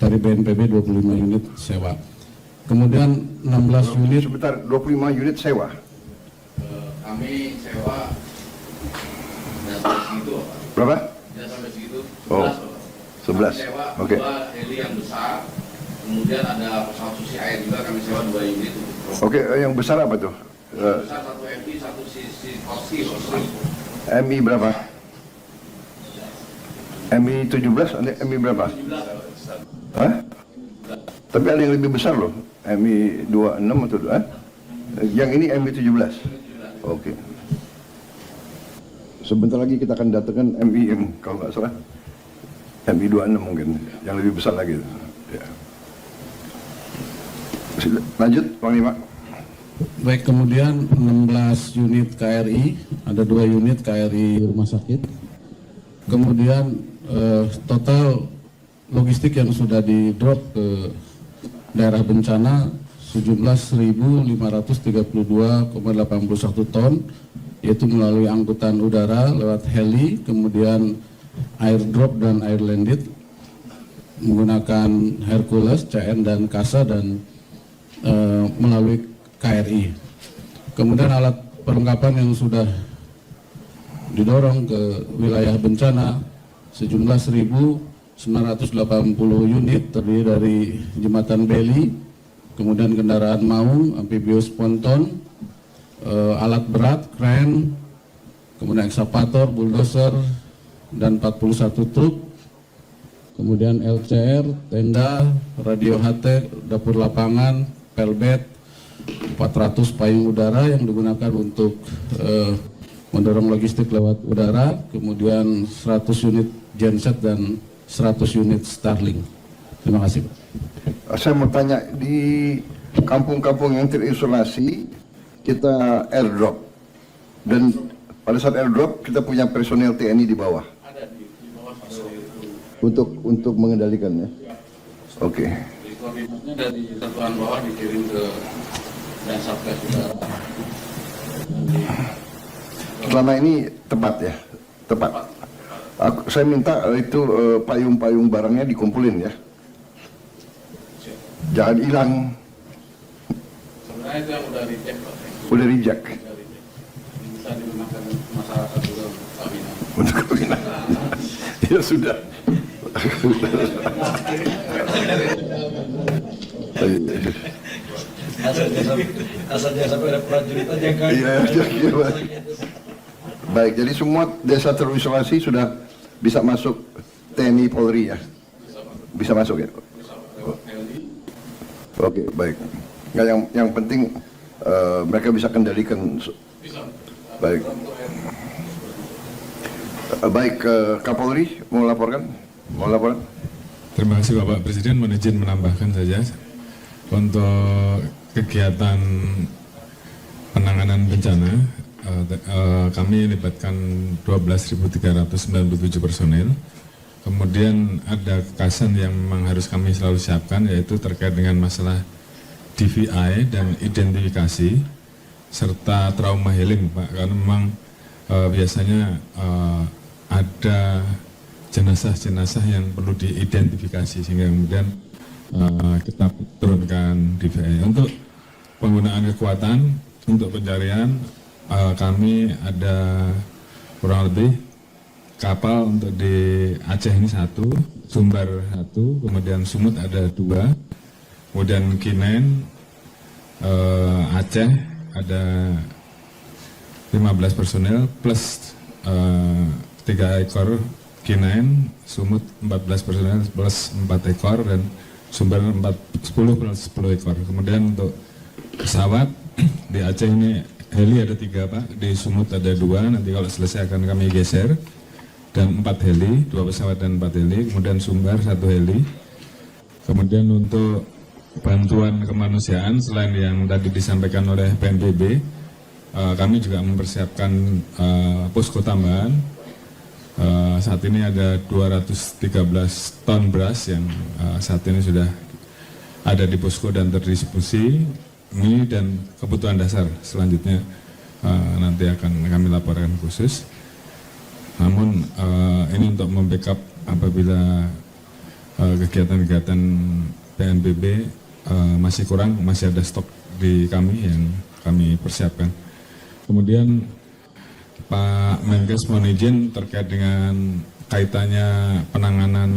dari BNPB 25 unit sewa. Kemudian 16 unit. Sebentar, 25 unit sewa. Kami sewa dan sampai segitu. Berapa? Dan sampai segitu. 11. Oke. Dua heli yang besar. Kemudian ada pesawat susi air juga kami sewa 2 unit. Oke, yang besar apa tuh? Besar satu MI, satu Koski. MI berapa? MI-17, MI berapa? 17. Hah? Tapi ada yang lebih besar loh, MI-26 atau yang ini MI-17. Oke. Sebentar lagi kita akan datangkan MIM, kalau nggak salah. MI-26 mungkin, yang lebih besar lagi. Ya. Lanjut, Panglima. Baik, kemudian 16 unit KRI, ada 2 unit KRI rumah sakit. Kemudian total logistik yang sudah di drop ke daerah bencana sejumlah 1.532,81 ton, yaitu melalui angkutan udara lewat heli, kemudian airdrop dan air landed menggunakan Hercules, CN dan Kasa, dan melalui KRI. Kemudian alat perlengkapan yang sudah didorong ke wilayah bencana sejumlah 1.980 unit, terdiri dari jembatan beli, kemudian kendaraan maung, amfibius ponton, alat berat, kren, kemudian ekskavator, bulldozer, dan 41 truk, kemudian LCR, tenda, radio HT, dapur lapangan, pelbet, 400 payung udara yang digunakan untuk mendorong logistik lewat udara, kemudian 100 unit genset dan 100 unit Starlink. Terima kasih, Pak. Saya mau tanya, di kampung-kampung yang terisolasi kita airdrop, dan pada saat airdrop kita punya personel TNI di bawah. Ada di bawah untuk mengendalikannya. Oke. Koordinatnya dari satuan bawah dikirim ke dan Satgas Udara. Selama ini tepat ya, tepat. Saya minta itu payung-payung barangnya dikumpulin ya. Jangan hilang. Sebenarnya itu yang udah reject, Pak. Udah reject. Bisa digunakan masyarakat juga Untuk kawinan. Ya sudah. Asalnya sampai ada prajurit aja kan. Iya. Baik, jadi semua desa terisolasi sudah bisa masuk TNI Polri ya? Bisa masuk ya? Oke, baik. Nggak, yang penting mereka bisa kendalikan. Baik. Baik, Kapolri mau laporkan? Mau laporan? Terima kasih Bapak Presiden. Mohon izin menambahkan saja untuk kegiatan penanganan bencana. Kami libatkan 12.397 personil. Kemudian ada kekasan yang memang harus kami selalu siapkan, yaitu terkait dengan masalah DVI dan identifikasi serta trauma healing, Pak. Karena memang biasanya ada jenazah-jenazah yang perlu diidentifikasi, sehingga kemudian kita turunkan DVI. Untuk penggunaan kekuatan untuk pencarian, kami ada kurang lebih kapal untuk di Aceh ini 1, Sumbar 1, kemudian Sumut ada 2, kemudian K9 Aceh ada 15 personel plus 3 ekor K9, Sumut 14 personel plus 4 ekor, dan Sumber 10 plus 10 ekor. Kemudian untuk pesawat di Aceh ini heli ada 3 Pak, di Sumut ada 2, nanti kalau selesai akan kami geser, dan 4 heli, 2 pesawat dan 4 heli, kemudian Sumbar 1 heli. Kemudian untuk bantuan kemanusiaan selain yang tadi disampaikan oleh BNPB, kami juga mempersiapkan posko tambahan. Saat ini ada 213 ton beras yang saat ini sudah ada di posko dan terdistribusi. Ini dan kebutuhan dasar selanjutnya nanti akan kami laporkan khusus. Namun ini untuk membackup apabila kegiatan-kegiatan PNBB masih kurang, masih ada stok di kami yang kami persiapkan. Kemudian Pak Menkes mohon izin terkait dengan kaitannya penanganan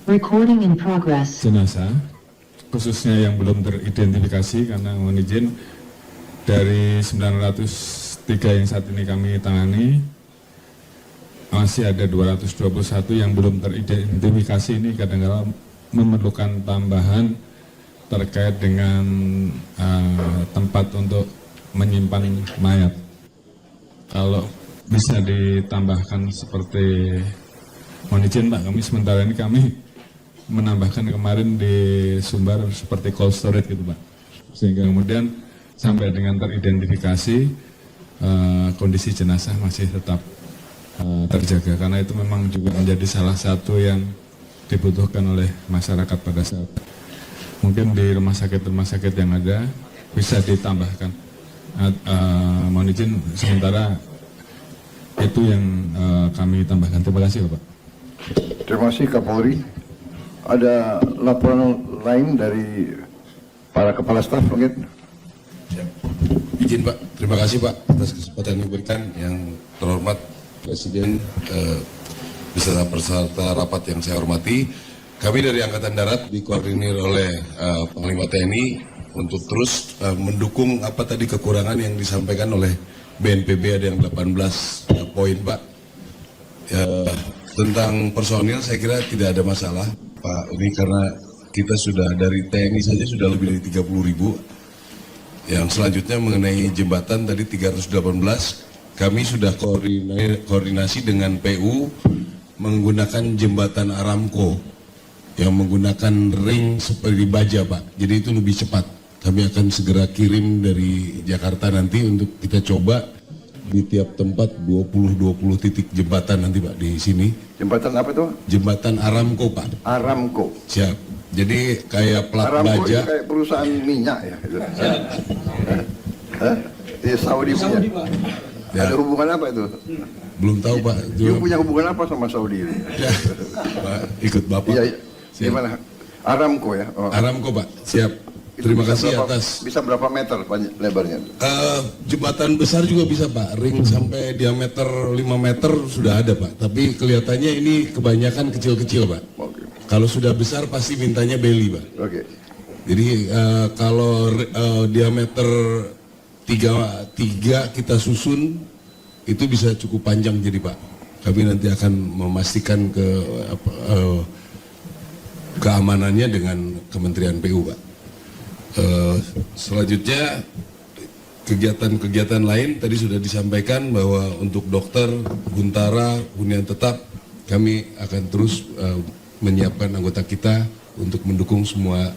Recording in progress. jenazah, khususnya yang belum teridentifikasi, karena mohon izin dari 903 yang saat ini kami tangani, masih ada 221 yang belum teridentifikasi. Ini kadang-kadang memerlukan tambahan terkait dengan tempat untuk menyimpan mayat. Kalau bisa ditambahkan seperti, mohon izin Pak, kami sementara ini kami menambahkan kemarin di Sumbar seperti cold storage gitu Pak, sehingga kemudian sampai dengan teridentifikasi kondisi jenazah masih tetap terjaga, karena itu memang juga menjadi salah satu yang dibutuhkan oleh masyarakat pada saat mungkin di rumah sakit yang ada bisa ditambahkan. Mohon izin sementara itu yang kami tambahkan. Terima kasih Bapak. Terima kasih Kapolri. Ada laporan lain dari para kepala staf mungkin? Izin Pak, terima kasih Pak atas kesempatan yang diberikan. Yang terhormat Presiden beserta peserta rapat yang saya hormati, kami dari Angkatan Darat dikoordinir oleh Panglima TNI untuk terus mendukung apa tadi kekurangan yang disampaikan oleh BNPB, ada yang 18 poin Pak. Tentang personil saya kira tidak ada masalah Pak, ini karena kita sudah dari TNI saja sudah lebih dari 30.000. Yang selanjutnya mengenai jembatan tadi 318, kami sudah koordinasi dengan PU menggunakan jembatan Aramco yang menggunakan ring seperti baja Pak, jadi itu lebih cepat. Kami akan segera kirim dari Jakarta nanti untuk kita coba di tiap tempat 20 titik jembatan nanti Pak di sini. Jembatan apa itu? Jembatan Aramco Pak. Aramco. Siap. Jadi kayak plat Aramco baja. itu kayak perusahaan minyak ya. Di Saudi punya. Ya. Ada hubungan apa itu? Belum tahu Pak. You punya hubungan apa sama Saudi ini? Ya, Pak, ikut Bapak. Iya, gimana? Aramco ya? Oh. Aramco Pak, siap. Terima kasih atas. Bisa berapa meter lebarnya? Jembatan besar juga bisa Pak, ring sampai diameter 5 meter sudah ada Pak. Tapi kelihatannya ini kebanyakan kecil-kecil Pak. Okay. Kalau sudah besar pasti mintanya beli Pak. Oke. Jadi kalau diameter 3 kita susun itu bisa cukup panjang jadi Pak. Kami nanti akan memastikan keamanannya dengan Kementerian PU Pak. Selanjutnya kegiatan-kegiatan lain tadi sudah disampaikan bahwa untuk dokter, Guntara, hunian tetap kami akan terus menyiapkan anggota kita untuk mendukung semua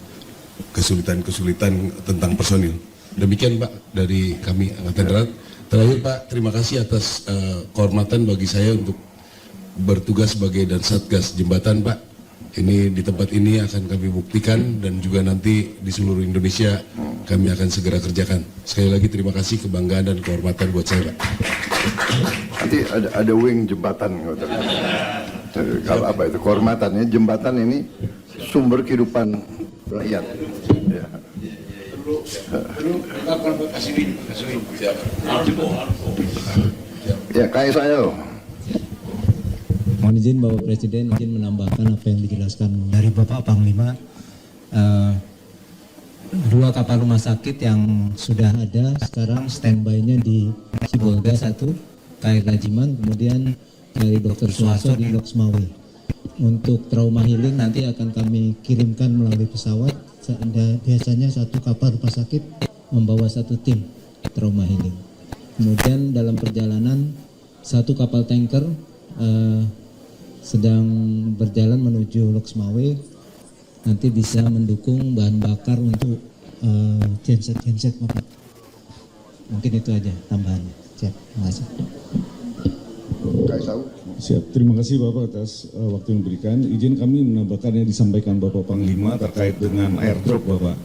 kesulitan-kesulitan tentang personil. Demikian Pak dari kami Angkatan Darat. Terakhir Pak, terima kasih atas kehormatan bagi saya untuk bertugas sebagai Dansatgas Jembatan Pak. Ini di tempat ini akan kami buktikan dan juga nanti di seluruh Indonesia kami akan segera kerjakan. Sekali lagi terima kasih, kebanggaan dan kehormatan buat saya Pak. Nanti ada wing jembatan. Kalau apa itu kehormatannya, jembatan ini sumber kehidupan rakyat. Ya. Ya, kayak saya. Mohon izin Bapak Presiden, izin menambahkan apa yang dijelaskan dari Bapak Panglima. 2 kapal rumah sakit yang sudah ada sekarang standby-nya di Sibolga 1, KRI Rajiman, kemudian dari Dr. Suharto di Loksmawe. Untuk trauma healing nanti akan kami kirimkan melalui pesawat. Biasanya 1 kapal rumah sakit membawa 1 tim trauma healing. Kemudian dalam perjalanan 1 kapal tanker sedang berjalan menuju Loksmawe, nanti bisa mendukung bahan bakar untuk genset Bapak. Mungkin itu aja tambahannya. Siap, terima kasih. Siap, terima kasih Bapak atas waktu yang diberikan. Izin kami menambahkan yang disampaikan Bapak Panglima terkait dengan airdrop Bapak.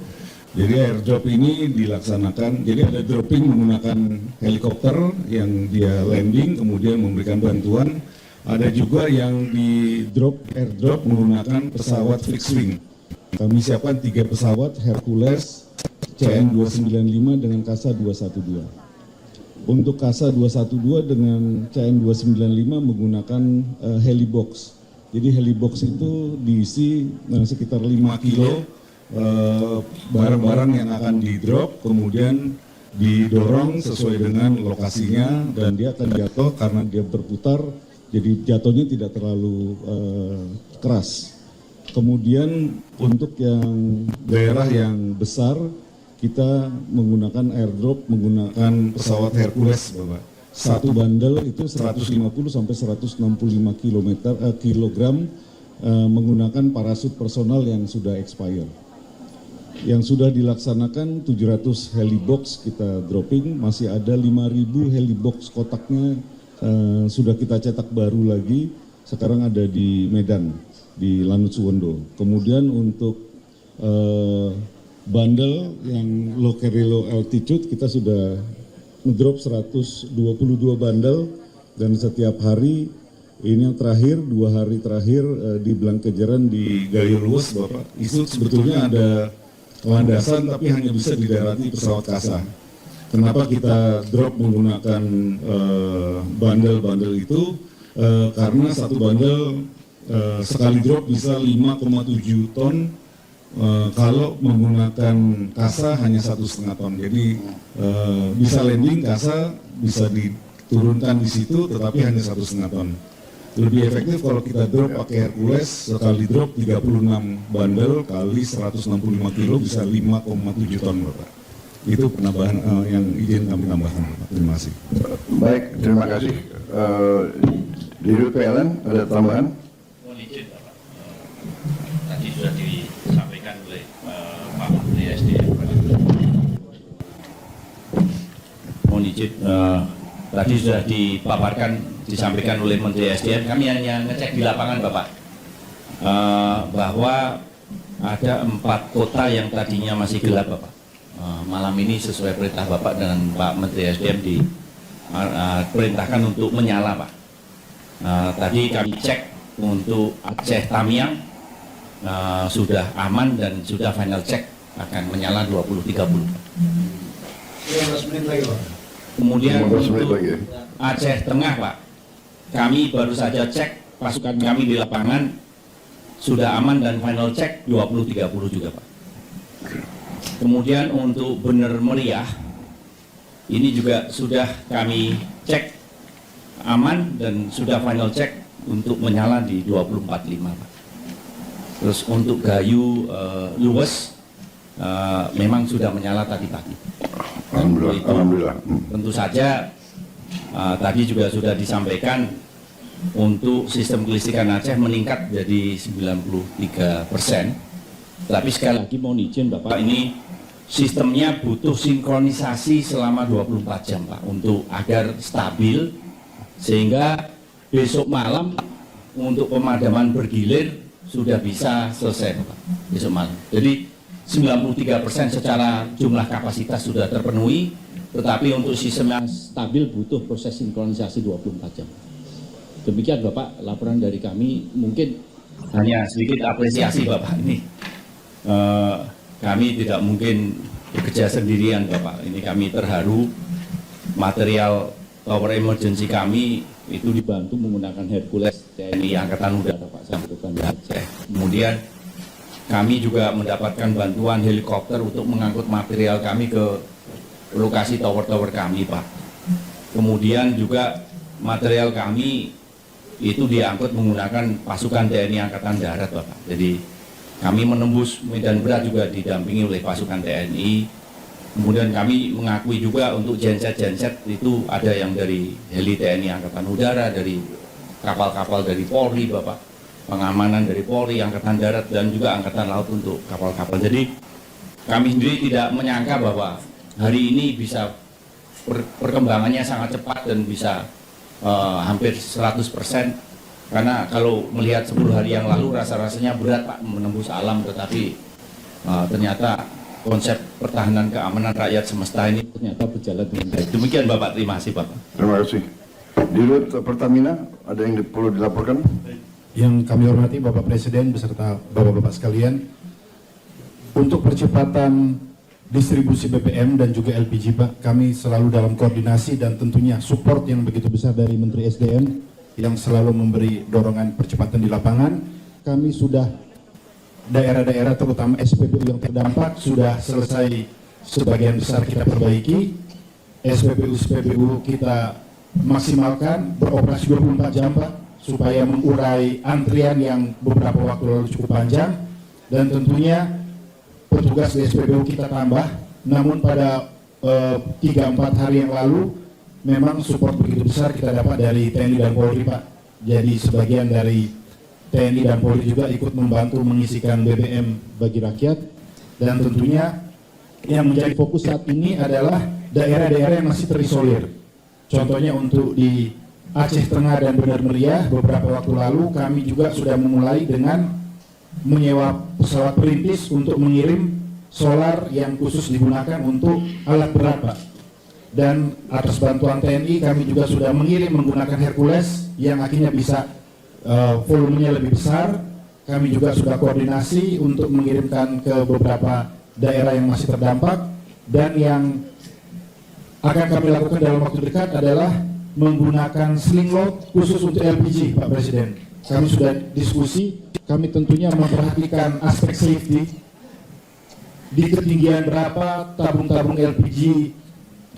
Jadi airdrop ini dilaksanakan, jadi ada dropping menggunakan helikopter yang dia landing kemudian memberikan bantuan. Ada juga yang di airdrop menggunakan pesawat fixed wing. Kami siapkan 3 pesawat Hercules CN-295 dengan Kasa 212. Untuk Kasa 212 dengan CN-295 menggunakan helibox. Jadi helibox itu diisi sekitar 5 kilo barang-barang yang akan di-drop, kemudian didorong sesuai dengan lokasinya dan dia akan jatuh karena dia berputar, jadi jatuhnya tidak terlalu keras. Kemudian untuk yang daerah yang besar, kita menggunakan airdrop menggunakan pesawat Hercules Bapak. 1 bandel itu 150 sampai 165 kilogram menggunakan parasut personal yang sudah expire. Yang sudah dilaksanakan 700 helibox kita dropping, masih ada 5.000 helibox kotaknya sudah kita cetak baru lagi, sekarang ada di Medan, di Lanut Suwondo. Kemudian untuk bundle yang low carry low altitude kita sudah ngedrop 122 bundle, dan setiap hari ini yang terakhir 2 hari terakhir di Blangkejeran di Gayo Luwes Bapak, itu sebetulnya ada landasan tapi hanya bisa didarati pesawat kasa. Kenapa kita drop menggunakan bundle-bundle itu? Karena satu bundle sekali drop bisa 5,7 ton. Kalau menggunakan kasa hanya 1,5 ton. Jadi bisa landing kasa, bisa diturunkan di situ, tetapi hanya 1,5 ton. Lebih efektif kalau kita drop pakai Hercules, sekali drop 36 bundle kali 165 kilo bisa 5,7 ton Bapak. Itu penambahan yang izin kami tambahkan Bapak. Terima kasih. Baik, terima kasih. Di PLN ada tambahan? Mohon izin Bapak. Tadi sudah disampaikan oleh Pak Menteri SDM. Mohon izin, tadi sudah disampaikan oleh Menteri SDM. Kami hanya ngecek di lapangan Bapak, bahwa ada 4 kota yang tadinya masih gelap Bapak. Malam ini sesuai perintah Bapak dengan Pak Menteri SDM diperintahkan untuk menyala Pak. Tadi kami cek untuk Aceh Tamiang sudah aman dan sudah final check akan menyala 20.30. 15 menit lagi Pak. Kemudian untuk Aceh Tengah Pak, kami baru saja cek pasukan kami di lapangan sudah aman dan final check 20.30 juga Pak. Kemudian untuk Bener Meriah ini juga sudah kami cek aman dan sudah final check untuk menyala di 24.5 Pak. Terus untuk Gayo Luwes memang sudah menyala tadi pagi. Alhamdulillah. Tentu saja tadi juga sudah disampaikan untuk sistem kelistrikan Aceh meningkat jadi 93%. Tapi sekali lagi mohon izin Bapak, ini sistemnya butuh sinkronisasi selama 24 jam Pak untuk agar stabil, sehingga besok malam untuk pemadaman bergilir sudah bisa selesai Pak besok malam. Jadi 93% secara jumlah kapasitas sudah terpenuhi, tetapi untuk sistem yang stabil butuh proses sinkronisasi 24 jam. Demikian Bapak laporan dari kami. Mungkin hanya sedikit apresiasi Bapak ini. Kami tidak mungkin bekerja sendirian Bapak. Ini kami terharu, material tower emergency kami itu dibantu menggunakan Hercules TNI Angkatan Udara Pak Sambutan Aceh. Kemudian kami juga mendapatkan bantuan helikopter untuk mengangkut material kami ke lokasi tower-tower kami Pak. Kemudian juga material kami itu diangkut menggunakan pasukan TNI Angkatan Darat Bapak. Jadi kami menembus medan berat juga didampingi oleh pasukan TNI. Kemudian kami mengakui juga untuk genset-genset itu ada yang dari heli TNI Angkatan Udara, dari kapal-kapal dari Polri Bapak, pengamanan dari Polri, Angkatan Darat, dan juga Angkatan Laut untuk kapal-kapal. Jadi kami sendiri tidak menyangka bahwa hari ini bisa perkembangannya sangat cepat dan bisa hampir 100%. Karena kalau melihat 10 hari yang lalu rasa-rasanya berat Pak menembus alam, tetapi ternyata konsep pertahanan keamanan rakyat semesta ini ternyata berjalan dengan baik. Demikian Bapak, terima kasih Bapak. Terima kasih. Di Rut Pertamina ada yang perlu dilaporkan? Yang kami hormati Bapak Presiden beserta Bapak-Bapak sekalian, untuk percepatan distribusi BBM dan juga LPG Pak, kami selalu dalam koordinasi dan tentunya support yang begitu besar dari Menteri SDM yang selalu memberi dorongan percepatan di lapangan. Kami sudah daerah-daerah terutama SPBU yang terdampak sudah selesai sebagian besar kita perbaiki. SPBU kita maksimalkan beroperasi 24 jam Pak, supaya mengurai antrian yang beberapa waktu lalu cukup panjang, dan tentunya petugas di SPBU kita tambah. Namun pada 3-4 hari yang lalu memang support begitu besar kita dapat dari TNI dan Polri Pak. Jadi sebagian dari TNI dan Polri juga ikut membantu mengisikan BBM bagi rakyat. Dan tentunya yang menjadi fokus saat ini adalah daerah-daerah yang masih terisolir. Contohnya untuk di Aceh Tengah dan Benar Meriah, beberapa waktu lalu kami juga sudah memulai dengan menyewa pesawat perintis untuk mengirim solar yang khusus digunakan untuk alat berat, Pak. Dan atas bantuan TNI kami juga sudah mengirim menggunakan Hercules yang akhirnya bisa volumenya lebih besar. Kami juga sudah koordinasi untuk mengirimkan ke beberapa daerah yang masih terdampak, dan yang akan kami lakukan dalam waktu dekat adalah menggunakan sling load khusus untuk LPG, Pak Presiden. Kami sudah diskusi, kami tentunya memperhatikan aspek safety, di ketinggian berapa tabung-tabung LPG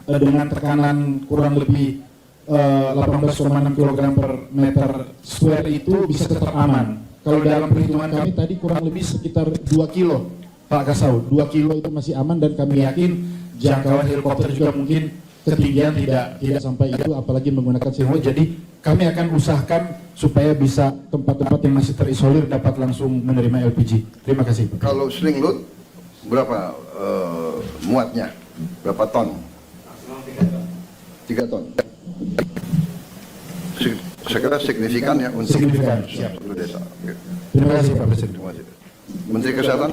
dengan tekanan kurang lebih 18,6 kg per meter square itu bisa tetap aman. Kalau dalam perhitungan kami tadi kurang lebih sekitar 2 kilo, Pak Kasau, 2 kilo itu masih aman, dan kami yakin jangkauan helikopter juga mungkin ketinggian tidak sampai itu, apalagi menggunakan sling. Jadi kami akan usahakan supaya bisa tempat-tempat yang masih terisolir dapat langsung menerima LPG. Terima kasih. Kalau sling load berapa muatnya? Berapa ton? 3 ton. Saya kira signifikan ya untuk signifikan. Satu desa. Terima kasih Pak Presiden. Terima kasih. Menteri Kesehatan.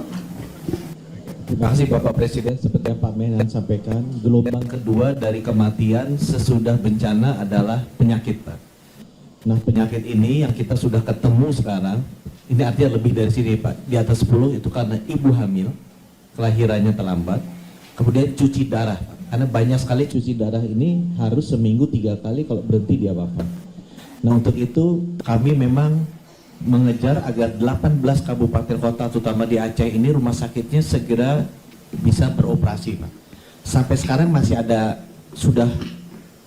Terima kasih Bapak Presiden. Seperti yang Pak Menhan sampaikan, gelombang kedua dari kematian sesudah bencana adalah penyakit, Pak. Nah, penyakit ini yang kita sudah ketemu sekarang, ini artinya lebih dari sini, Pak. Di atas 10 itu karena ibu hamil, kelahirannya terlambat, kemudian cuci darah, Pak. Karena banyak sekali cuci darah ini harus seminggu 3 kali, kalau berhenti dia wafat. Nah, untuk itu kami memang mengejar agar 18 kabupaten kota, terutama di Aceh ini, rumah sakitnya segera bisa beroperasi, Pak. Sampai sekarang masih ada sudah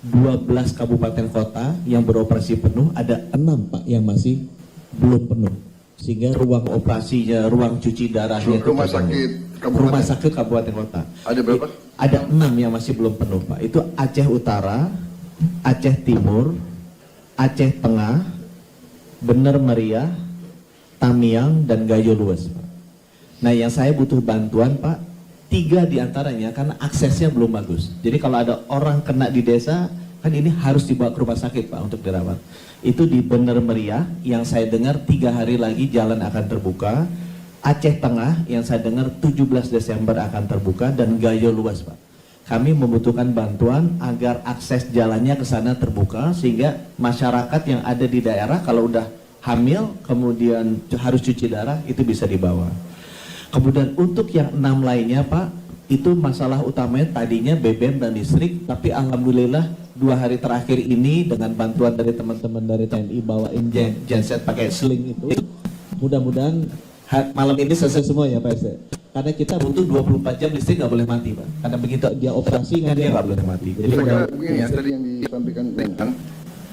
12 kabupaten kota yang beroperasi penuh, ada 6, Pak, yang masih belum penuh. Sehingga ruang operasinya, ruang cuci darahnya, rumah sakit kabupaten. Rumah sakit kabupaten kota. Ada berapa? Ada 6 yang masih belum penuh, Pak. Itu Aceh Utara, Aceh Timur, Aceh Tengah, Benar Meriah, Tamiang, dan Gayo Luas, Pak. Nah, yang saya butuh bantuan, Pak, 3 diantaranya karena aksesnya belum bagus. Jadi kalau ada orang kena di desa, kan ini harus dibawa ke rumah sakit, Pak, untuk dirawat. Itu di Benar Meriah, yang saya dengar 3 hari lagi jalan akan terbuka. Aceh Tengah, yang saya dengar 17 Desember akan terbuka, dan Gayo Luas, Pak. Kami membutuhkan bantuan agar akses jalannya ke sana terbuka, sehingga masyarakat yang ada di daerah kalau udah hamil, kemudian harus cuci darah, itu bisa dibawa. Kemudian untuk yang 6 lainnya, Pak, itu masalah utamanya tadinya BBM dan listrik, tapi alhamdulillah 2 hari terakhir ini dengan bantuan dari teman-teman dari TNI bawain genset pakai sling itu, mudah-mudahan malam ini selesai semua ya Pak SD. Karena kita butuh 24 jam listrik, nggak boleh mati, Pak. Karena begitu dia operasi kan dia nggak boleh mati. Jadi saya kira begini ya, tadi yang disampaikan Menhan,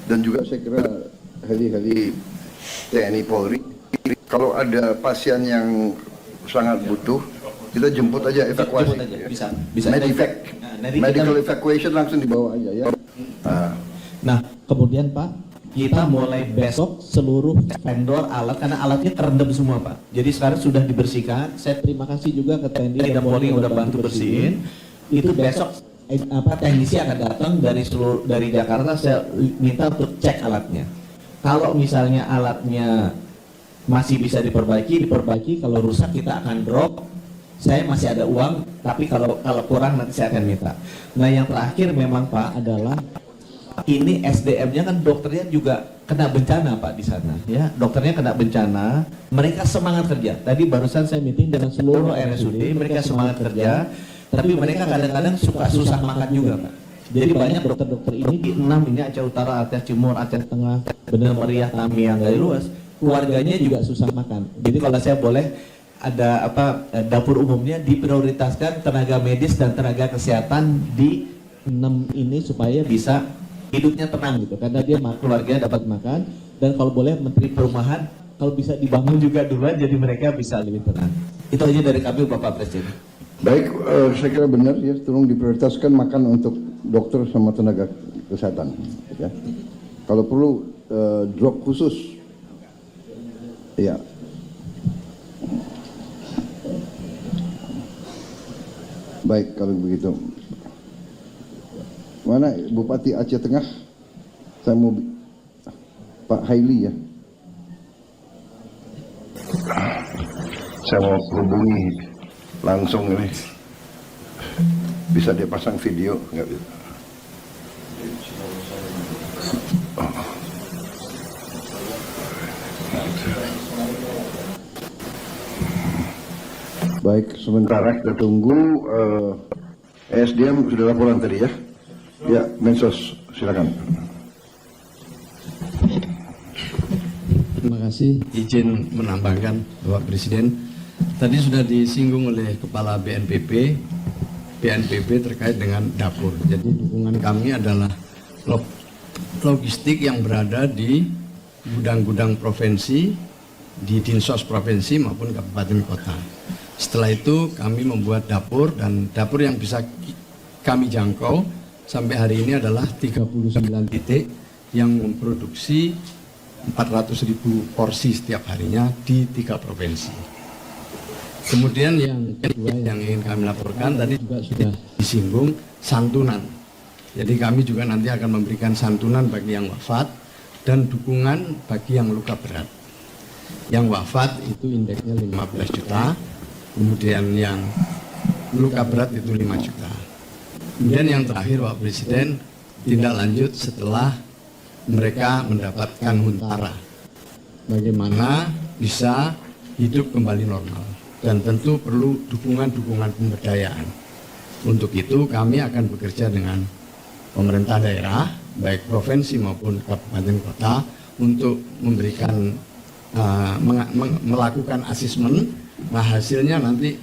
dan juga saya kira heli-heli TNI Polri, kalau ada pasien yang sangat butuh, kita jemput aja, evakuasi. Jemput aja, bisa. Medivac, medical evacuation langsung dibawa aja ya. Nah, kemudian Pak, kita mulai besok seluruh vendor alat, karena alatnya terendam semua, Pak. Jadi sekarang sudah dibersihkan. Saya terima kasih juga ke TNI dan Polri yang udah bantu bersihin. Itu besok teknisi akan datang dari Jakarta. Saya minta untuk cek alatnya. Kalau misalnya alatnya masih bisa diperbaiki. Kalau rusak kita akan drop. Saya masih ada uang, tapi kalau kurang nanti saya akan minta. Nah, yang terakhir memang Pak adalah ini SDM-nya kan dokternya juga kena bencana, Pak, di sana ya. Dokternya kena bencana, mereka semangat kerja. Tadi barusan saya meeting dengan seluruh RSUD, mereka semangat kerja, tapi mereka kadang-kadang suka susah makan juga, Pak. Jadi banyak dokter-dokter ini di 6 ini, Aceh Utara, Aceh Timur, Aceh Tengah, Benar Meriah, Tamiang, Gayo Luas, keluarganya juga susah makan. Jadi kalau saya boleh ada dapur umumnya diprioritaskan tenaga medis dan tenaga kesehatan di 6 ini supaya bisa hidupnya tenang gitu, karena dia keluarga dapat makan. Dan kalau boleh Menteri Perumahan kalau bisa dibangun juga duluan jadi mereka bisa lebih tenang. Itu aja dari kami, Bapak Presiden. Baik, saya kira benar ya, tolong diprioritaskan makan untuk dokter sama tenaga kesehatan ya. Kalau perlu drop khusus ya. Baik, kalau begitu. Mana Bupati Aceh Tengah? Saya mau Pak Haili ya. Saya mau hubungi langsung ini. Bisa dia pasang video? Nggak bisa. Baik, sementara kita tunggu. SDM sudah laporan tadi ya? Ya, Mensos, silakan. Terima kasih, izin menambahkan Bapak Presiden. Tadi sudah disinggung oleh Kepala BNPB terkait dengan dapur. Jadi dukungan kami adalah logistik yang berada di gudang-gudang provinsi, di Dinsos provinsi maupun kabupaten kota. Setelah itu kami membuat dapur, dan dapur yang bisa kami jangkau sampai hari ini adalah 39 titik yang memproduksi 400.000 porsi setiap harinya di 3 provinsi. Kemudian yang kedua yang ingin kami laporkan tadi juga sudah disinggung, santunan. Jadi kami juga nanti akan memberikan santunan bagi yang wafat dan dukungan bagi yang luka berat. Yang wafat itu indeksnya 15 juta, kemudian yang luka berat itu 5 juta. Kemudian yang terakhir Pak Presiden, tindak lanjut setelah mereka mendapatkan huntara, bagaimana bisa hidup kembali normal, dan tentu perlu dukungan-dukungan pemberdayaan. Untuk itu kami akan bekerja dengan pemerintah daerah, baik provinsi maupun kabupaten kota, untuk memberikan melakukan asesmen. Nah, hasilnya nanti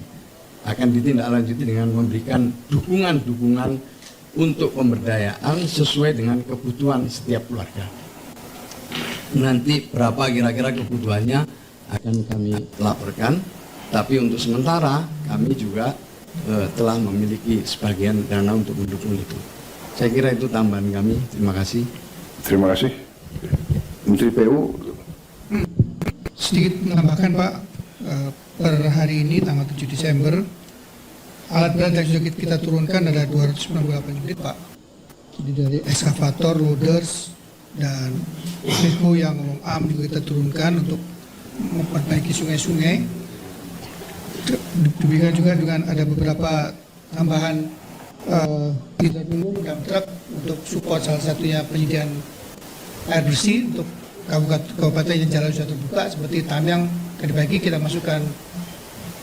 akan ditindaklanjuti dengan memberikan dukungan-dukungan untuk pemberdayaan sesuai dengan kebutuhan setiap keluarga. Nanti berapa kira-kira kebutuhannya akan kami laporkan, tapi untuk sementara kami juga telah memiliki sebagian dana untuk mendukung itu. Saya kira itu tambahan kami. Terima kasih. Terima kasih. Menteri PU. Sedikit menambahkan Pak, per hari ini tanggal 7 Desember alat berat yang sudah kita turunkan ada 298 unit Pak. Jadi dari ekskavator, loaders, dan beko yang am juga kita turunkan untuk memperbaiki sungai-sungai. Demikian juga dengan ada beberapa tambahan tidak umum dan truk untuk support, salah satunya penyediaan air bersih untuk kabupaten yang jalan sudah terbuka seperti Tamiang. Dibagi kita masukkan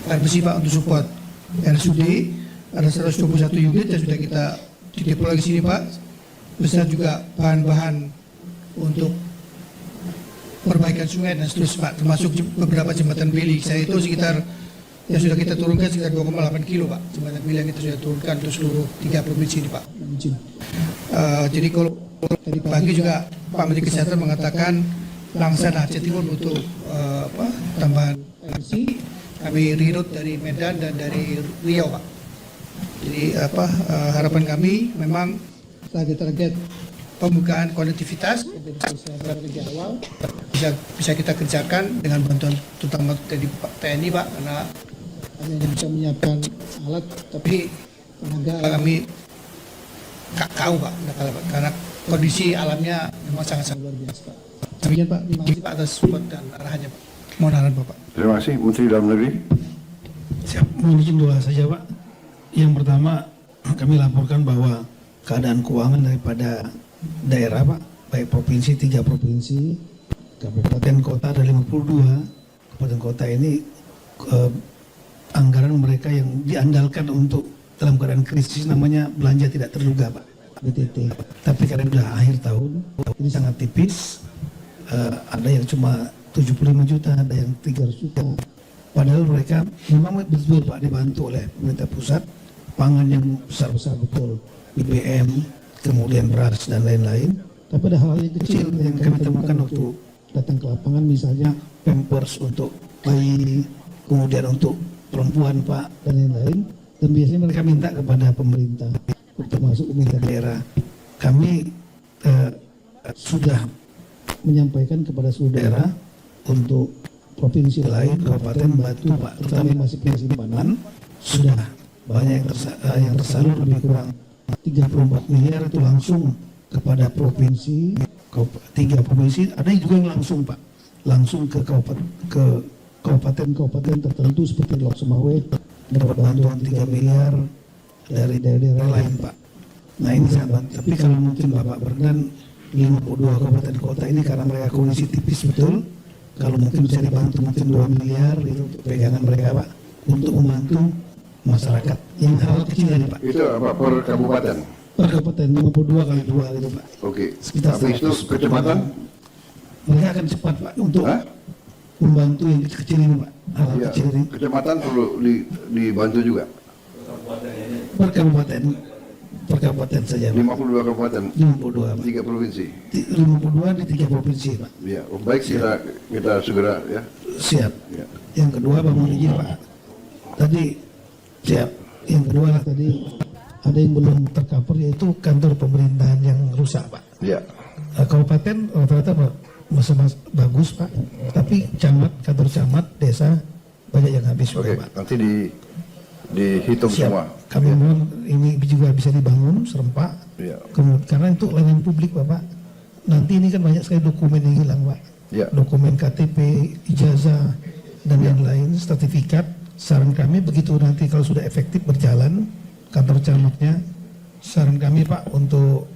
air bersih Pak untuk support. RSUD ada 121 unit yang sudah kita dideploy di sini Pak, besar juga bahan-bahan untuk perbaikan sungai dan seterusnya Pak, termasuk beberapa jembatan beli. Saya itu sekitar yang sudah kita turunkan sekitar 2,8 kilo Pak, jembatan beli yang kita sudah turunkan untuk seluruh 3 provinsi ini Pak. Jadi kalau tadi pagi juga Pak Menteri Kesehatan mengatakan Langsa dan Aceh Timur butuh tambahan energi. Kami reroute dari Medan dan dari Riau Pak. Jadi harapan kami memang target-target pembukaan konektivitas yang saya di awal bisa kita kerjakan dengan bantuan terutama dari TNI Pak, karena kami hanya bisa menyiapkan alat, tapi tenaga kami tahu Pak, karena kondisi alamnya memang sangat luar biasa Pak. Demikian Pak, terima kasih Pak atas support dan arahannya Pak. Mohon arahan Bapak. Terima kasih, Menteri Dalam Negeri. Siap, mohon izin dua saja Pak. Yang pertama, kami laporkan bahwa keadaan keuangan daripada daerah Pak, baik provinsi, 3 provinsi, kabupaten kota ada 52. Kabupaten kota ini anggaran mereka yang diandalkan untuk dalam keadaan krisis namanya belanja tidak terduga Pak, BTT. Tapi karena sudah akhir tahun, ini sangat tipis. Ada yang cuma 75 juta, ada yang 300 juta. Padahal mereka memang betul Pak dibantu oleh pemerintah pusat, pangan yang besar-besar betul, BBM, kemudian beras dan lain-lain. Tapi ada hal yang kecil yang kami temukan waktu datang ke lapangan, misalnya pampers untuk bayi, kemudian untuk perempuan Pak, dan lain-lain. Dan biasanya mereka minta kepada pemerintah, termasuk pemerintah daerah. Kami sudah menyampaikan kepada seluruh daerah untuk provinsi lain, kabupaten, batu Pak, terutama yang masih punya simpanan, sudah banyak yang tersalur lebih kurang 34 miliar itu langsung kepada provinsi, 3 provinsi, ada juga yang langsung Pak, langsung ke kabupaten tertentu seperti Lok Sumawe dapat bantuan 3 miliar dari daerah lain Pak. Nah ini sangat, tapi kalau mungkin Bapak berkenan 52 kabupaten kota ini karena mereka kondisi tipis betul, kalau mungkin bisa dibantu mungkin 2 miliar itu untuk pegangan mereka Pak, untuk membantu masyarakat yang hal kecil ini Pak. Itu apa per kabupaten? Per kabupaten 52 kali 2 gitu Pak. Oke. Sekitar Habis itu 100. kecepatan? Mereka akan cepat Pak untuk membantu yang kecil-kecil ini Pak. Hal Ya, kecil ini. kecepatan perlu dibantu juga. Per kabupaten saja Pak. 52 kabupaten. 52 Pak. 3 provinsi. 52 di 3 provinsi Pak. Ya, baik kita segera ya. Siap. Ya. Yang kedua Pak, mohon izin Pak. Tadi siap. Yang kedua lah tadi ada yang belum tercover yaitu kantor pemerintahan yang rusak Pak. Ya. Kabupaten rata-rata masih bagus Pak. Tapi kantor camat, desa banyak yang habis Oke, Pak. nanti dihitung Siap. semua. Kami mohon ini juga bisa dibangun serempak. Ya. Karena itu layanan publik Bapak. Nanti ini kan banyak sekali dokumen yang hilang Pak. Ya. Dokumen KTP, ijazah dan yang lain, sertifikat. Saran kami begitu nanti kalau sudah efektif berjalan kantor camatnya, saran kami Pak untuk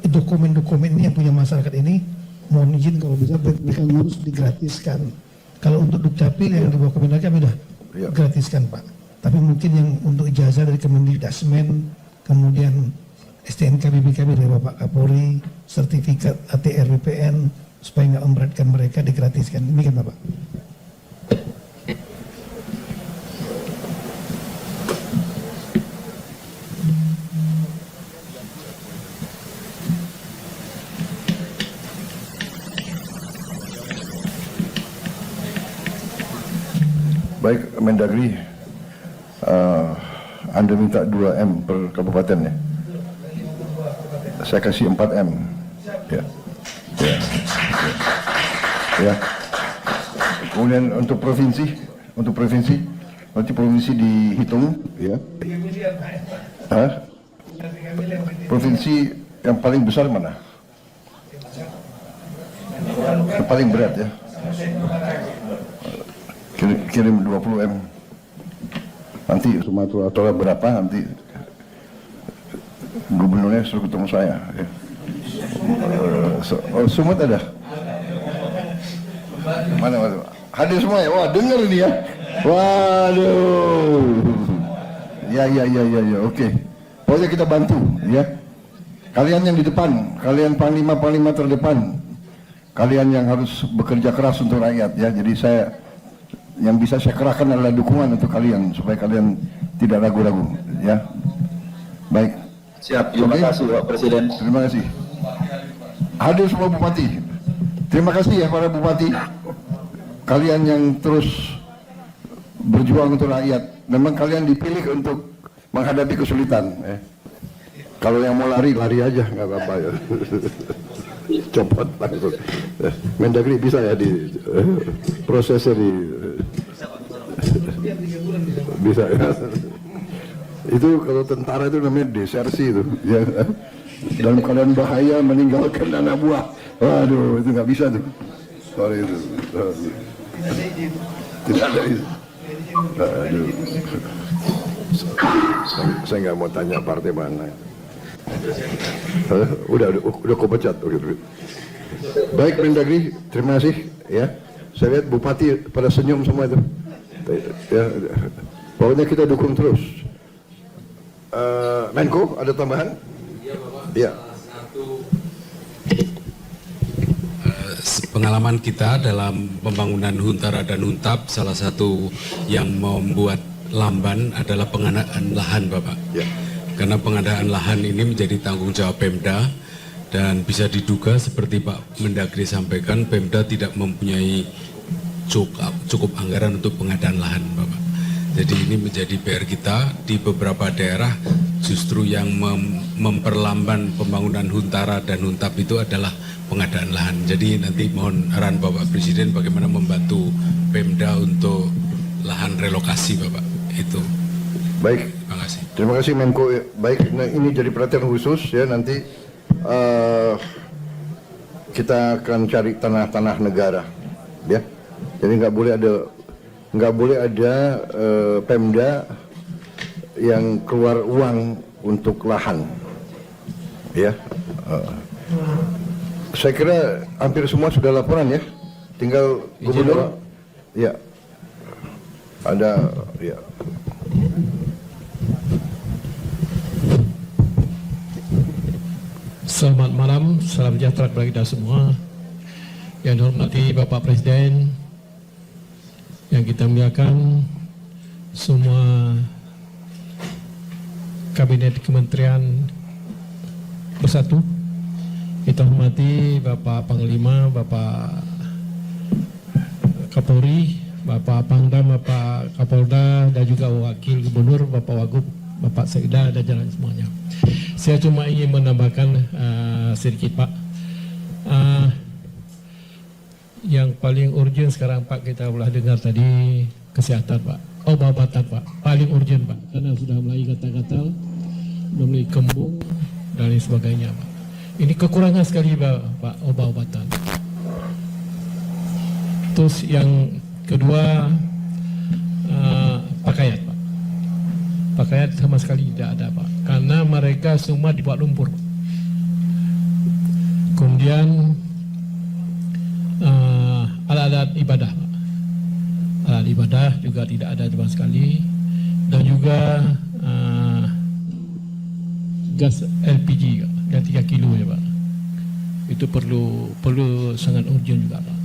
dokumen-dokumen ini yang punya masyarakat ini mohon izin kalau bisa mereka ngurus digratiskan. Kalau untuk Dukcapil yang di bawah Kementerian kami sudah gratiskan Pak. Tapi mungkin yang untuk ijazah dari Kemendikdasmen, kemudian STNK BPKB dari Bapak Kapolri, sertifikat ATR BPN supaya nggak memberatkan mereka digratiskan. Demikian Bapak. Baik, Mendagri, Anda minta 2M per kabupaten ya. Saya kasih 4M. Ya. Ya. Ya. Kemudian untuk provinsi, nanti provinsi dihitung ya. Hah? Provinsi yang paling besar mana? Yang paling berat ya. Kirim 20M. Nanti Sumatera Utara berapa nanti gubernurnya suruh ketemu saya ya. Sumut ada? Mana? Hadir semua ya? Wah, dengar ini ya. Waduh. Ya, oke. Pokoknya kita bantu ya. Kalian yang di depan, kalian panglima terdepan, kalian yang harus bekerja keras untuk rakyat ya. Jadi yang bisa saya kerahkan adalah dukungan untuk kalian supaya kalian tidak ragu-ragu ya. Baik. Siap, terima kasih Pak Presiden. Terima kasih. Hadir semua bupati. Terima kasih ya para bupati. Kalian yang terus berjuang untuk rakyat. Memang kalian dipilih untuk menghadapi kesulitan. Kalau yang mau lari aja, nggak apa-apa ya. Copot langsung. Mendagri bisa ya di prosesnya bisa ya. Itu kalau tentara itu namanya desersi itu ya. Dalam keadaan bahaya meninggalkan anak buah. Waduh, itu nggak bisa tuh. Sorry itu. Tidak ada itu. Aduh. Saya nggak mau tanya partai mana. Udah kau pecat. Baik Mendagri, terima kasih ya. Saya lihat bupati pada senyum semua itu. Ya, pokoknya kita dukung terus. Menko ada tambahan? Iya Bapak. Ya. Pengalaman kita dalam pembangunan Huntara dan Huntap, salah satu yang membuat lamban adalah pengadaan lahan Bapak. Ya. Karena pengadaan lahan ini menjadi tanggung jawab Pemda dan bisa diduga seperti Pak Mendagri sampaikan, Pemda tidak mempunyai cukup anggaran untuk pengadaan lahan Bapak. Jadi ini menjadi PR kita di beberapa daerah, justru yang memperlamban pembangunan Huntara dan Huntap itu adalah pengadaan lahan. Jadi nanti mohon arahan Bapak Presiden bagaimana membantu Pemda untuk lahan relokasi Bapak. Itu. Baik. Terima kasih Menko. Baik, nah, ini jadi perhatian khusus ya, nanti kita akan cari tanah-tanah negara, ya. Jadi nggak boleh ada Pemda yang keluar uang untuk lahan, ya. Saya kira hampir semua sudah laporan ya, tinggal gubernur, ya. Ada, ya. Selamat malam, salam sejahtera kepada kita semua. Yang dihormati Bapak Presiden, yang kita muliakan semua Kabinet Kementerian bersatu. Kita hormati Bapak Panglima, Bapak Kapolri, Bapak Pangdam, Bapak Kapolda, dan juga Wakil Gubernur, Bapak Wagub, Bapak Sekda, dan jalan semuanya. Saya cuma ingin menambahkan sedikit Pak. Yang paling urgent sekarang Pak, kita telah dengar tadi kesehatan Pak, obat-obatan Pak, paling urgent Pak, karena sudah mulai gatal-gatal, sudah mulai kembung dan lain sebagainya Pak. Ini kekurangan sekali Pak, obat-obatan. Terus yang kedua, pakaian Pak. Pakaian sama sekali tidak ada Pak, karena mereka semua dibuat lumpur. Kemudian alat-alat ibadah Pak. Alat ibadah juga tidak ada sama sekali, dan juga gas LPG yang 3 kilo ya Pak. Itu perlu sangat urgent juga Pak.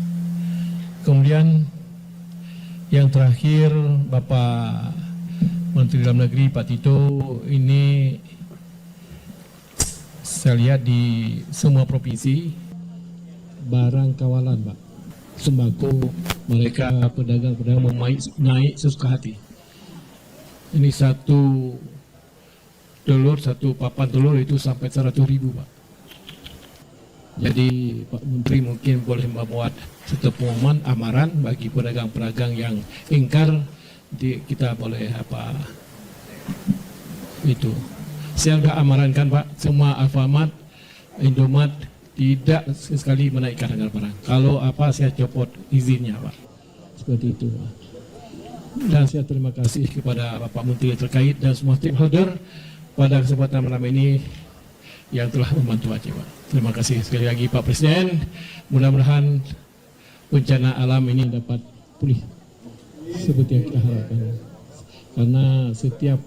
Kemudian yang terakhir Bapak Menteri Dalam Negeri Pak Tito, ini saya lihat di semua provinsi barang kawalan Pak, sembako, mereka pedagang-pedagang naik sesuka hati. Ini satu papan telur itu sampai 100.000 Pak. Jadi Pak Menteri mungkin boleh membuat satu pengumuman amaran bagi pedagang-pedagang yang ingkar, kita boleh itu. Saya sudah amarankan Pak, semua Alfamart, Indomaret tidak sekali menaikkan harga barang. Kalau saya copot izinnya Pak. Seperti itu Pak. Dan saya terima kasih kepada Bapak Menteri terkait dan semua stakeholder pada kesempatan malam ini yang telah membantu Aceh Pak. Terima kasih sekali lagi Pak Presiden. Mudah-mudahan bencana alam ini dapat pulih seperti yang kita harapkan, karena setiap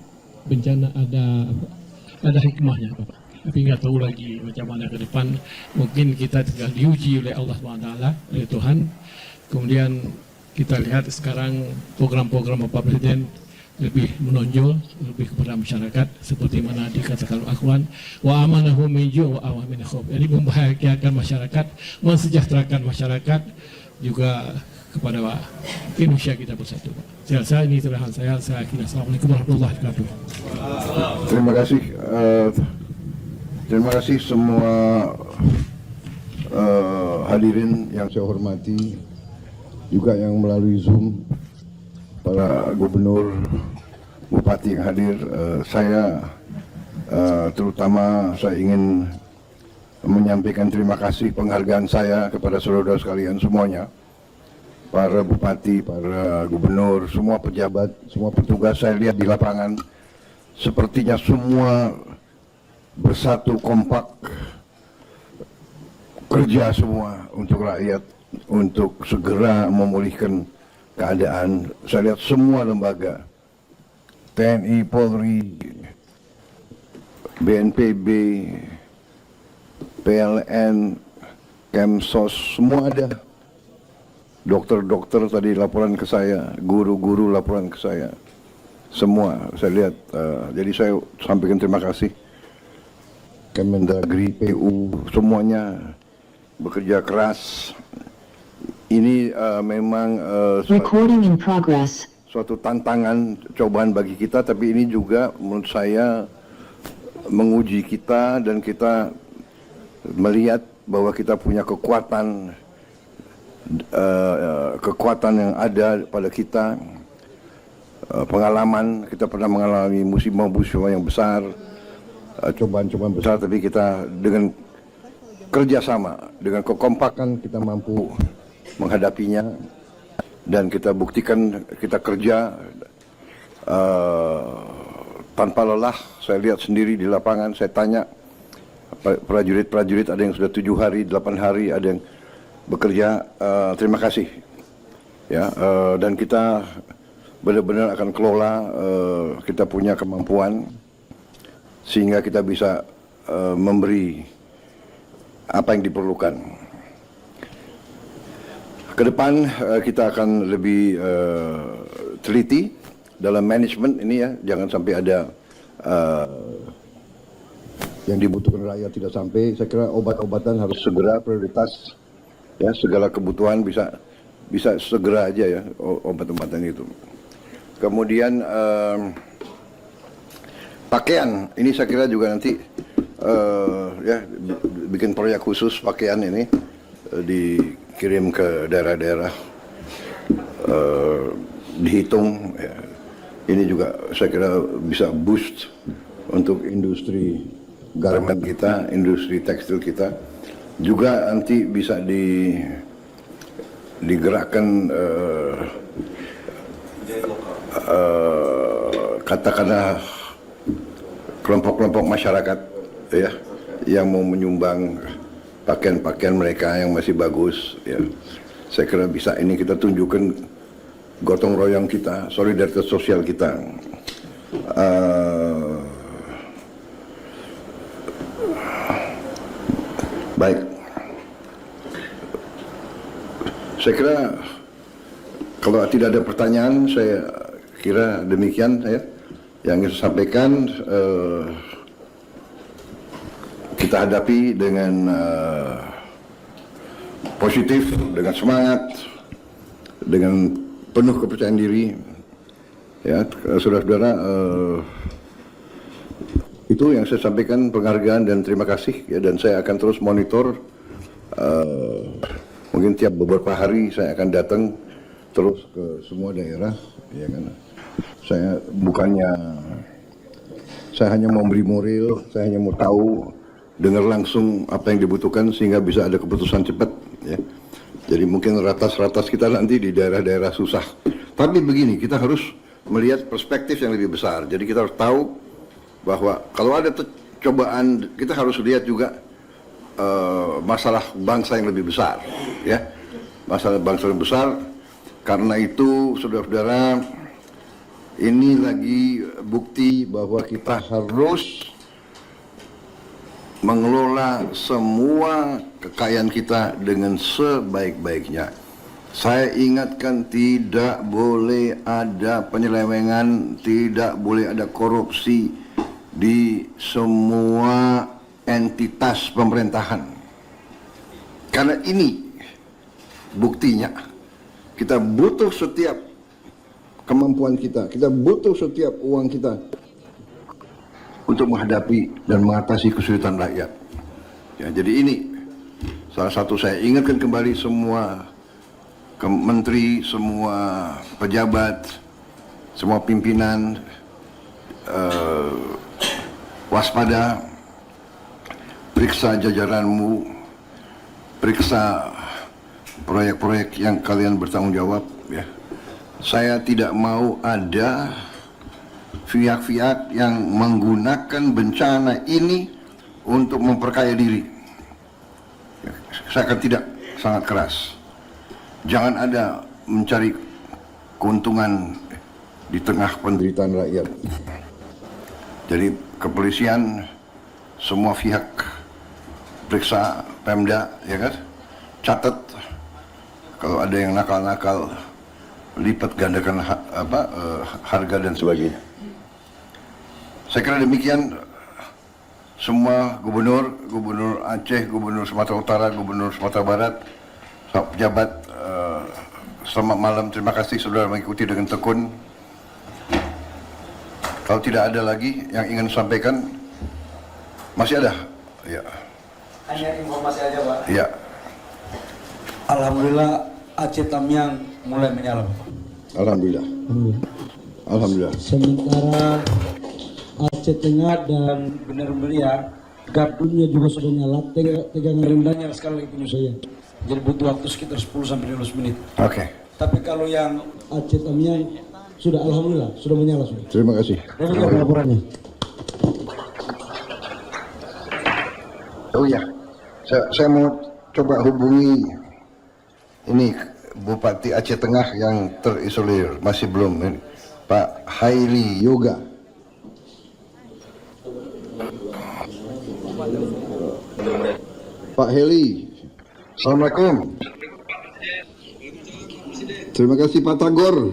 bencana ada hikmahnya Pak. Tapi nggak tahu lagi macam mana ke depan. Mungkin kita tinggal diuji oleh Allah SWT, oleh Tuhan. Kemudian kita lihat sekarang program-program Bapak Presiden lebih menonjol, lebih kepada masyarakat, seperti mana dikatakan Al-Quran, wa amanahu min ju' wa awamin khawf. Jadi membahagiakan masyarakat, mensejahterakan masyarakat, juga kepada Indonesia kita bersatu. Saya ini terakhir saya akhirnya. Assalamualaikum warahmatullahi wabarakatuh. Terima kasih semua hadirin yang saya hormati, juga yang melalui Zoom, para gubernur, bupati yang hadir. Saya terutama saya ingin menyampaikan terima kasih, penghargaan saya kepada saudara sekalian semuanya, para bupati, para gubernur, semua pejabat, semua petugas. Saya lihat di lapangan sepertinya semua bersatu kompak, kerja semua untuk rakyat, untuk segera memulihkan keadaan. Saya lihat semua lembaga, TNI, Polri, BNPB, PLN, Kemsos, semua ada. Dokter-dokter tadi laporan ke saya, guru-guru laporan ke saya, semua saya lihat. Jadi saya sampaikan terima kasih. Kemendagri, PU, semuanya bekerja keras. Ini memang suatu tantangan, cobaan bagi kita, tapi ini juga menurut saya menguji kita, dan kita melihat bahwa kita punya kekuatan yang ada pada kita. pengalaman, kita pernah mengalami musibah-musibah yang besar, cobaan-cobaan besar, tapi kita dengan kerjasama, dengan kekompakan kita mampu menghadapinya, dan kita buktikan kita kerja tanpa lelah. Saya lihat sendiri di lapangan, saya tanya prajurit-prajurit, ada yang sudah 7 hari, 8 hari, ada yang bekerja. Terima kasih ya, dan kita benar-benar akan kelola, kita punya kemampuan sehingga kita bisa memberi apa yang diperlukan. Ke depan kita akan lebih teliti dalam manajemen ini ya, jangan sampai ada yang dibutuhkan rakyat tidak sampai. Saya kira obat-obatan harus segera prioritas ya, segala kebutuhan bisa segera aja ya obat-obatan itu. Kemudian pakaian ini saya kira juga nanti ya bikin proyek khusus pakaian ini dikirim ke daerah-daerah, dihitung ya. Ini juga saya kira bisa boost untuk industri garment kita, industri tekstil kita. Juga nanti bisa digerakkan katakanlah kelompok-kelompok masyarakat ya yang mau menyumbang pakaian-pakaian mereka yang masih bagus ya. Saya kira bisa ini kita tunjukkan gotong royong kita, solidaritas sosial kita. Baik, saya kira kalau tidak ada pertanyaan, saya kira demikian ya yang ingin saya sampaikan. Kita hadapi dengan positif, dengan semangat, dengan penuh kepercayaan diri ya, saudara-saudara. Itu yang saya sampaikan, penghargaan dan terima kasih ya, dan saya akan terus monitor. Mungkin tiap beberapa hari saya akan datang terus ke semua daerah ya kan. Saya hanya mau beri moral, saya hanya mau tahu, dengar langsung apa yang dibutuhkan sehingga bisa ada keputusan cepat ya. Jadi mungkin ratas-ratas kita nanti di daerah-daerah susah. Tapi begini, kita harus melihat perspektif yang lebih besar. Jadi kita harus tahu bahwa kalau ada cobaan, kita harus lihat juga masalah bangsa yang lebih besar ya. Masalah bangsa yang besar. Karena itu saudara-saudara, ini lagi bukti bahwa kita harus mengelola semua kekayaan kita dengan sebaik-baiknya. Saya ingatkan, tidak boleh ada penyelewengan, tidak boleh ada korupsi di semua entitas pemerintahan. Karena ini buktinya. Kita butuh setiap kemampuan kita butuh setiap uang kita untuk menghadapi dan mengatasi kesulitan rakyat. Ya, jadi ini salah satu saya ingatkan kembali semua menteri, semua pejabat, semua pimpinan, waspada, periksa jajaranmu, periksa proyek-proyek yang kalian bertanggung jawab ya. Saya tidak mau ada pihak-pihak yang menggunakan bencana ini untuk memperkaya diri. Saya akan tidak, sangat keras. Jangan ada mencari keuntungan di tengah penderitaan rakyat. Jadi kepolisian, semua pihak periksa Pemda, ya kan? Catat kalau ada yang nakal-nakal, lipat gandakan harga dan sebagainya. Saya kira demikian. Semua gubernur Aceh, gubernur Sumatera Utara, gubernur Sumatera Barat, pejabat, selamat malam. Terima kasih saudara mengikuti dengan tekun. Kalau tidak ada lagi yang ingin sampaikan, masih ada? Ya. Hanya informasi aja, Pak. Ya. Alhamdulillah Aceh Tamiang mulai menyala. Alhamdulillah. Alhamdulillah. Sementara Aceh Tengah dan Bener Meriah, gardunya juga sudah nyala, tegangan rendahnya sekali lagi punya saya. Jadi butuh waktu sekitar 10-15 menit. Oke. Tapi kalau yang Aceh Tamiya sudah alhamdulillah sudah menyala sudah. Terima kasih. Demikian laporannya. Oh ya, saya mau coba hubungi ini Bupati Aceh Tengah yang terisolir, masih belum ini, Pak Haili Yoga. Pak Heli, Assalamualaikum. Terima kasih Pak Tagor.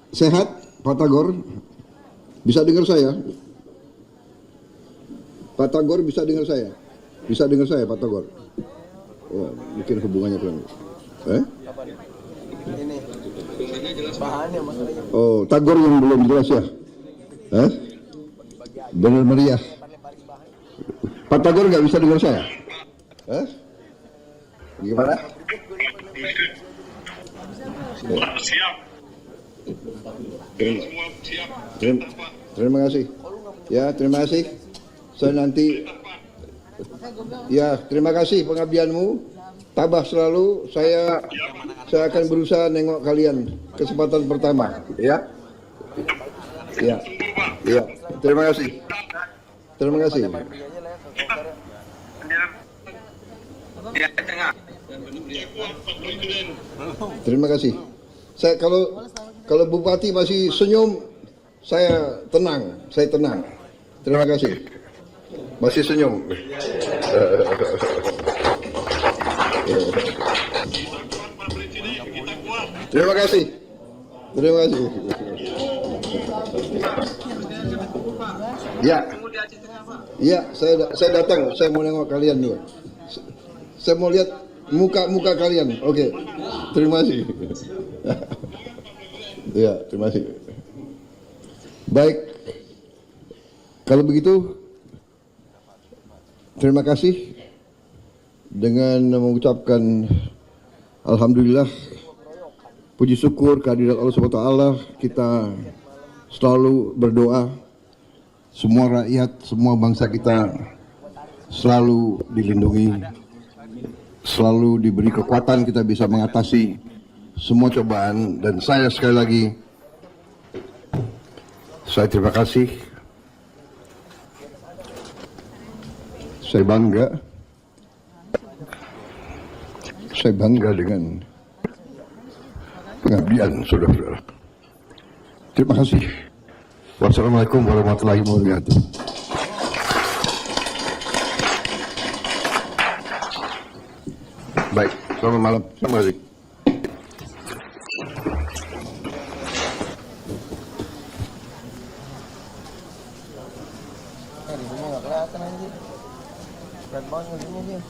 Sehat Pak Tagor? Bisa dengar saya? Pak Tagor bisa dengar saya? Bisa dengar saya Pak Tagor? Oh, mungkin hubungannya kurang. Oh, Tagor yang belum jelas ya? Bener meriah. Pak Tagor nggak bisa dengar saya? Gimana? Terima kasih. Ya, terima kasih. Saya nanti. Ya, terima kasih pengabdianmu. Tabah selalu. Saya akan berusaha nengok kalian kesempatan pertama. Ya. Ya. Ya. Terima kasih. Terima kasih. Terima kasih. Saya kalau Bupati masih senyum, saya tenang. Terima kasih. Masih senyum. Terima kasih. Terima kasih. Ya. Ya, saya datang. Saya mau nengok kalian juga. Saya mau lihat muka kalian. Oke. Terima kasih. Ya, terima kasih. Baik. Kalau begitu, terima kasih dengan mengucapkan alhamdulillah, puji syukur kehadirat Allah SWT. Kita selalu berdoa semua rakyat, semua bangsa kita selalu dilindungi, selalu diberi kekuatan, kita bisa mengatasi semua cobaan. Dan saya sekali lagi, saya terima kasih. Saya bangga dengan pengabdian saudara-saudara. Terima kasih. Wassalamualaikum warahmatullahi wabarakatuh. Baik, selamat malam. Terima kasih. Nggak kelihatan anjir. Berat banget ini dia.